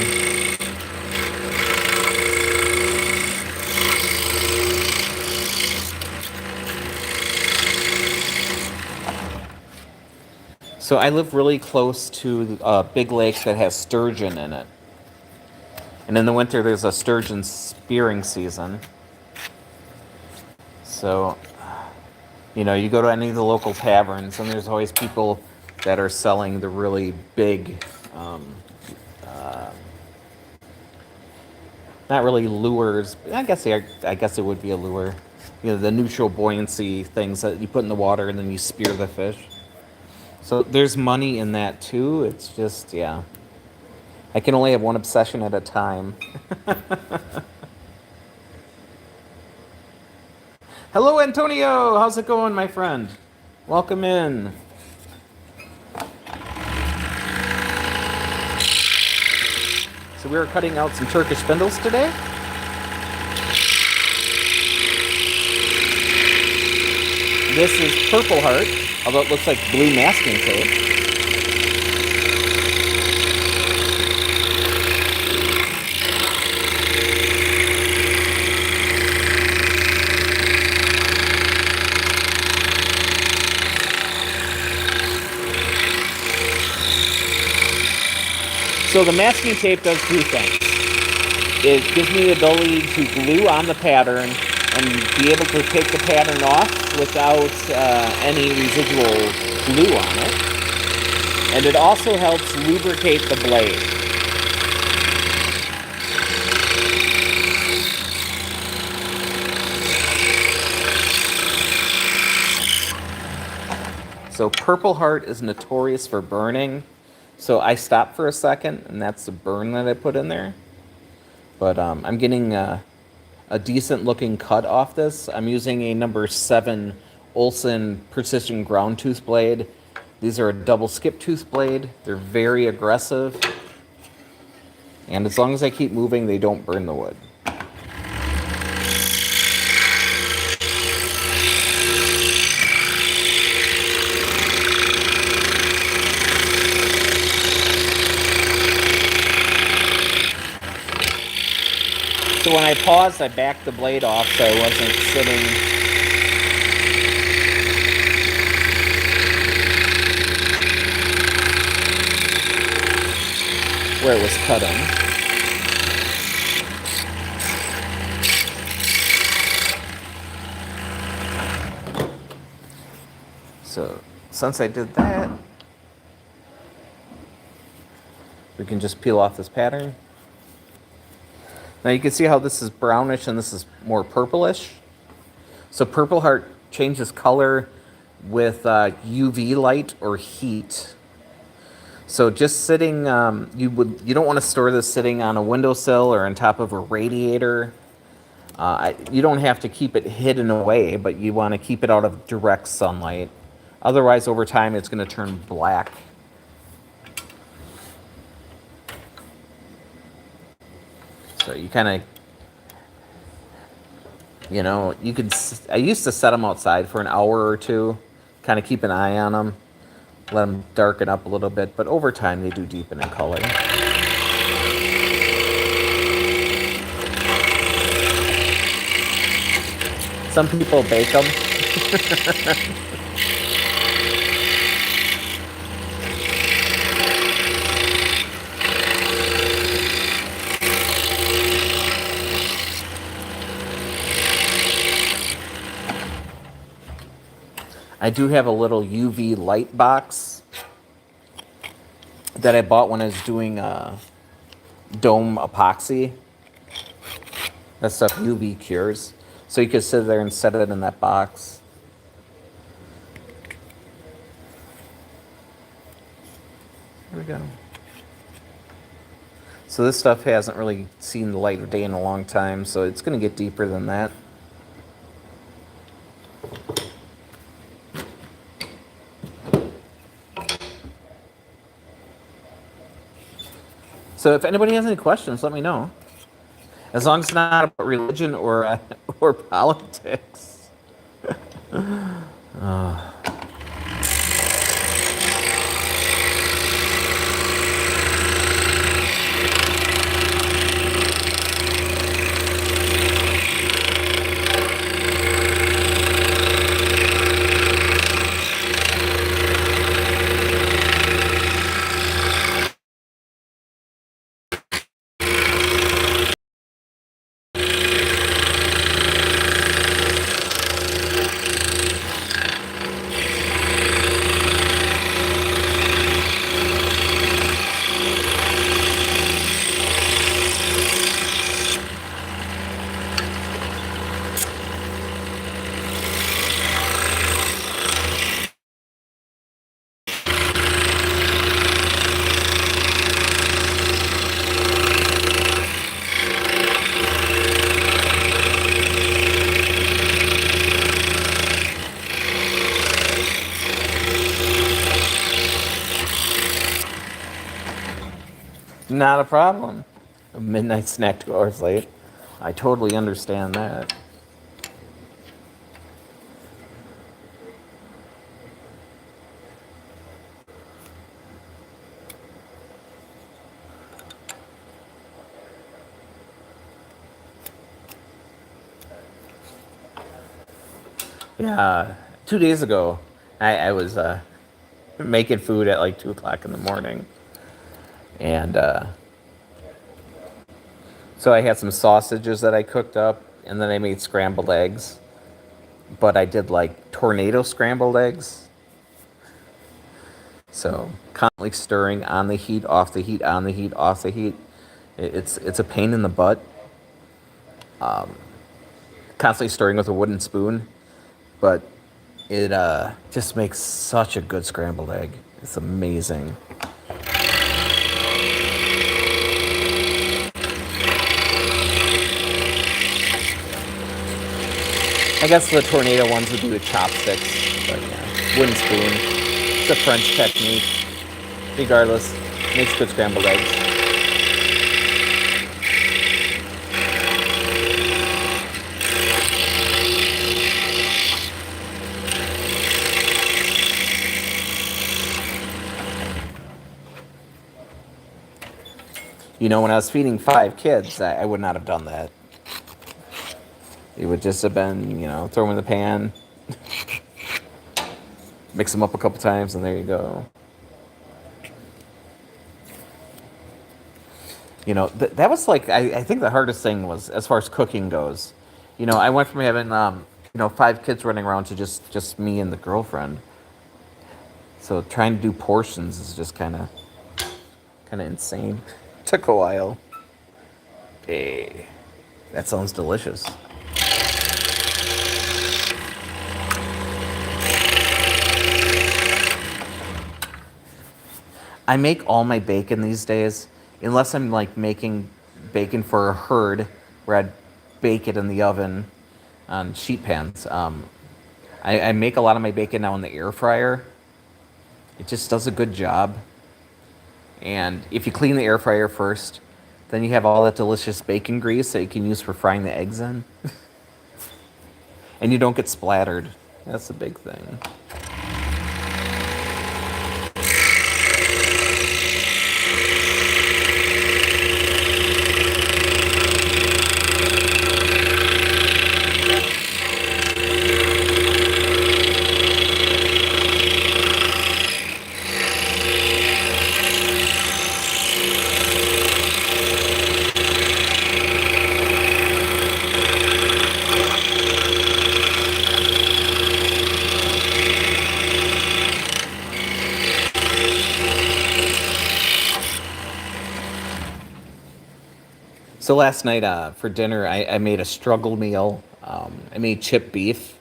So I live really close to a big lake that has sturgeon in it. And in the winter, there's a sturgeon spearing season. So, you know, you go to any of the local taverns, and there's always people that are selling the really big, not really lures. I guess it would be a lure. You know, the neutral buoyancy things that you put in the water and then you spear the fish. So there's money in that too. It's just, yeah. I can only have one obsession at a time. Hello, Antonio. How's it going, my friend? Welcome in. So we were cutting out some Turkish spindles today. This is Purple Heart, although it looks like blue masking tape. So the masking tape does two things. It gives me the ability to glue on the pattern and be able to take the pattern off without any residual glue on it. And it also helps lubricate the blade. So Purple Heart is notorious for burning. So I stopped for a second, and that's the burn that I put in there. But I'm getting a decent looking cut off this. I'm using a number 7 Olsen precision ground tooth blade. These are a double skip tooth blade. They're very aggressive. And as long as I keep moving, they don't burn the wood. So when I paused, I backed the blade off so I wasn't sitting. Where it was cutting. So since I did that, we can just peel off this pattern. Now you can see how this is brownish and this is more purplish. So Purple Heart changes color with UV light or heat. So just sitting, you don't want to store this sitting on a windowsill or on top of a radiator. You don't have to keep it hidden away, but you want to keep it out of direct sunlight. Otherwise, over time, it's going to turn black. So you kind of, you know, I used to set them outside for an hour or two, kind of keep an eye on them, let them darken up a little bit, but over time they do deepen in color. Some people bake them. I do have a little UV light box that I bought when I was doing dome epoxy. That stuff UV cures. So you could sit there and set it in that box. There we go. So this stuff hasn't really seen the light of day in a long time, so it's going to get deeper than that. So if anybody has any questions, let me know. As long as it's not about religion or or politics. Not a problem. A midnight snack 2 hours late. I totally understand that. Yeah, 2 days ago, I was making food at like 2 o'clock in the morning, and so I had some sausages that I cooked up, and then I made scrambled eggs. But I did like tornado scrambled eggs, so constantly stirring on the heat, off the heat, on the heat, off the heat. It's a pain in the butt. Constantly stirring with a wooden spoon, but it just makes such a good scrambled egg. It's amazing. I guess the tornado ones would be with chopsticks, but yeah, wooden spoon. It's a French technique. Regardless, makes good scrambled eggs. You know, when I was feeding 5 kids, I would not have done that. It would just have been, throw them in the pan, mix them up a couple times, and there you go. That was like, I think the hardest thing was, as far as cooking goes, I went from having, 5 kids running around to just me and the girlfriend. So trying to do portions is just kind of insane. Took a while. Hey, that sounds delicious. I make all my bacon these days, unless I'm like making bacon for a herd, where I'd bake it in the oven on sheet pans. I make a lot of my bacon now in the air fryer. It just does a good job. And if you clean the air fryer first, then you have all that delicious bacon grease that you can use for frying the eggs in. And you don't get splattered. That's the big thing. So last night for dinner, I made a struggle meal. I made chipped beef,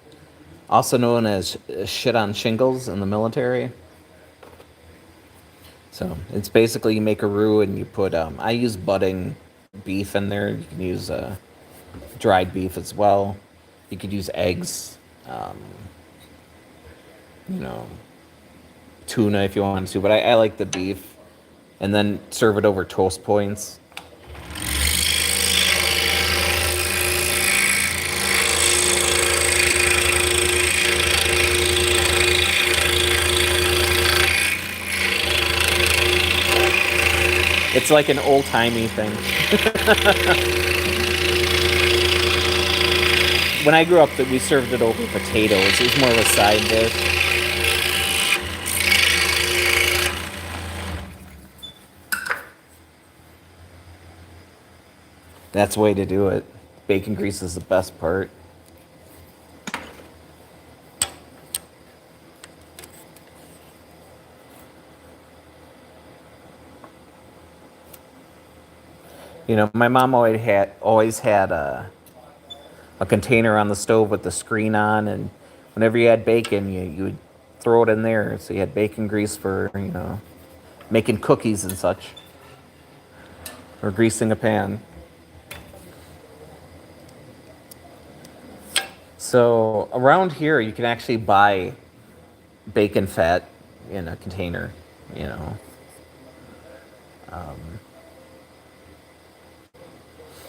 also known as shit on shingles in the military. So it's basically you make a roux and you put, I use budding beef in there. You can use dried beef as well. You could use eggs, you know, tuna if you want to, but I like the beef. And then serve it over toast points. It's like an old-timey thing. When I grew up, we served it over potatoes. It was more of a side dish. That's the way to do it. Bacon grease is the best part. You know, my mom always had a container on the stove with the screen on, and whenever you had bacon, you would throw it in there. So you had bacon grease for, you know, making cookies and such, or greasing a pan. So around here, you can actually buy bacon fat in a container, you know.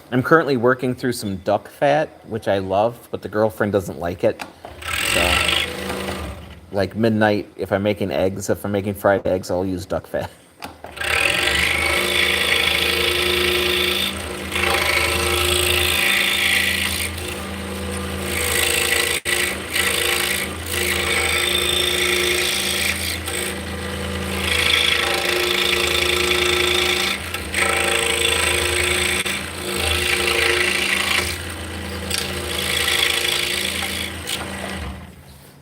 I'm currently working through some duck fat, which I love, but the girlfriend doesn't like it. So, like midnight, if I'm making fried eggs, I'll use duck fat.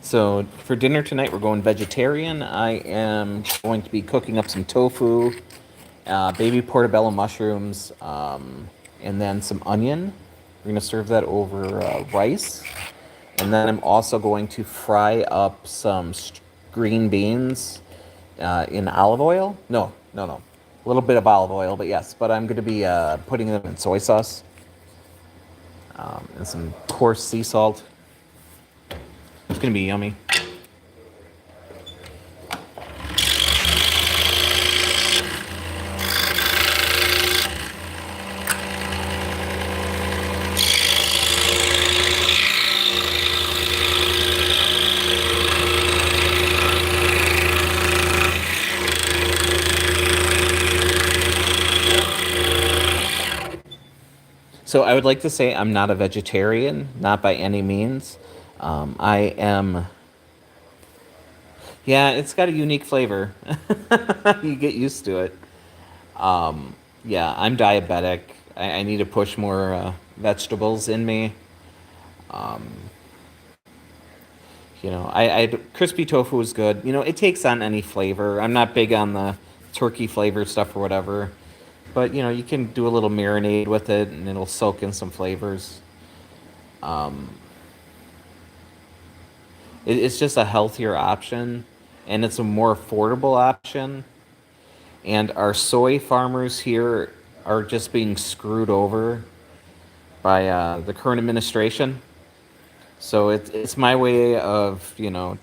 So for dinner tonight, we're going vegetarian. I am going to be cooking up some tofu, baby portobello mushrooms, and then some onion. We're going to serve that over rice. And then I'm also going to fry up some green beans in olive oil. No. A little bit of olive oil, but yes. But I'm going to be putting them in soy sauce and some coarse sea salt. It's going to be yummy. So I would like to say I'm not a vegetarian, not by any means. I am. Yeah, it's got a unique flavor. You get used to it. Yeah, I'm diabetic. I need to push more vegetables in me. You know, crispy tofu is good. You know, it takes on any flavor. I'm not big on the turkey flavor stuff or whatever. But, you know, you can do a little marinade with it and it'll soak in some flavors. It's just a healthier option and it's a more affordable option. And our soy farmers here are just being screwed over by the current administration. So it's my way of, you know,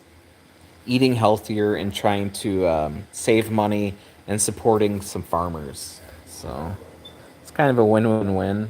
eating healthier and trying to save money and supporting some farmers. So it's kind of a win-win-win.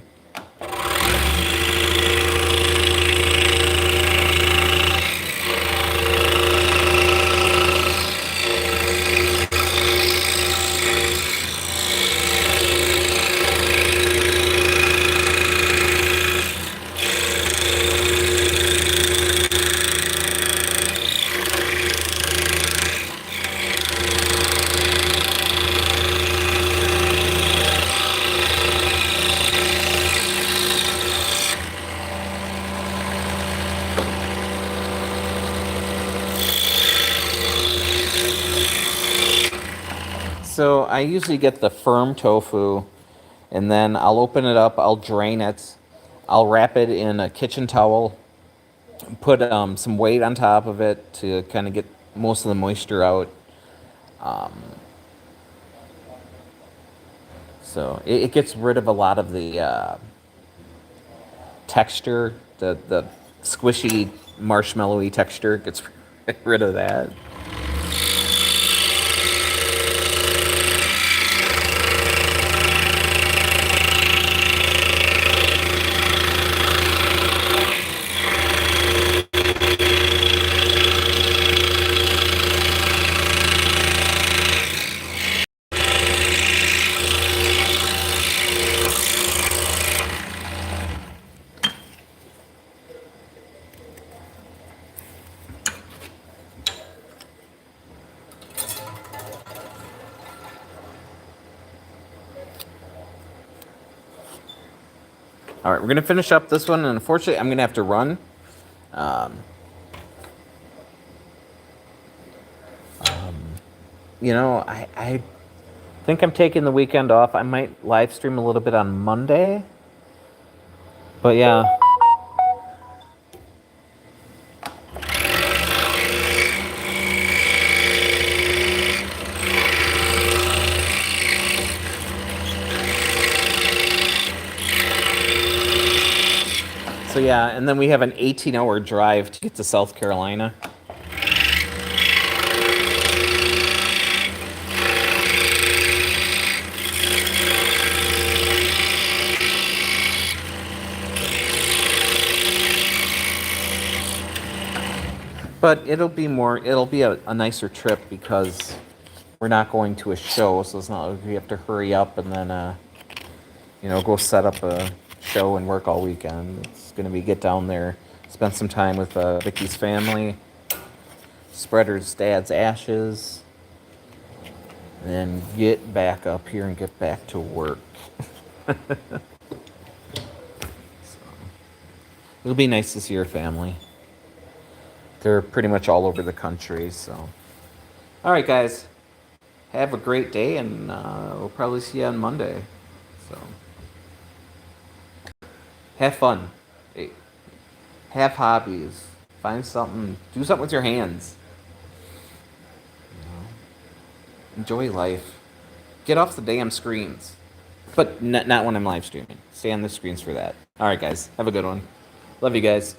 So I usually get the firm tofu, and then I'll open it up, I'll drain it, I'll wrap it in a kitchen towel, put some weight on top of it to kind of get most of the moisture out. So it gets rid of a lot of the texture, the squishy, marshmallowy texture. It gets rid of that. All right, we're going to finish up this one, and unfortunately, I'm going to have to run. You know, I think I'm taking the weekend off. I might live stream a little bit on Monday. But yeah. So yeah, and then we have an 18-hour drive to get to South Carolina. But it'll be a nicer trip because we're not going to a show, so it's not like we have to hurry up and then you know, go set up a show and work all weekend. It's gonna be get down there, spend some time with Vicky's family, spread her dad's ashes, and then get back up here and get back to work. So, it'll be nice to see her family. They're pretty much all over the country, so. All right, guys. Have a great day, and we'll probably see you on Monday. So, have fun. Hey, have hobbies. Find something. Do something with your hands. You know, enjoy life. Get off the damn screens. But not when I'm live streaming. Stay on the screens for that. All right, guys. Have a good one. Love you guys.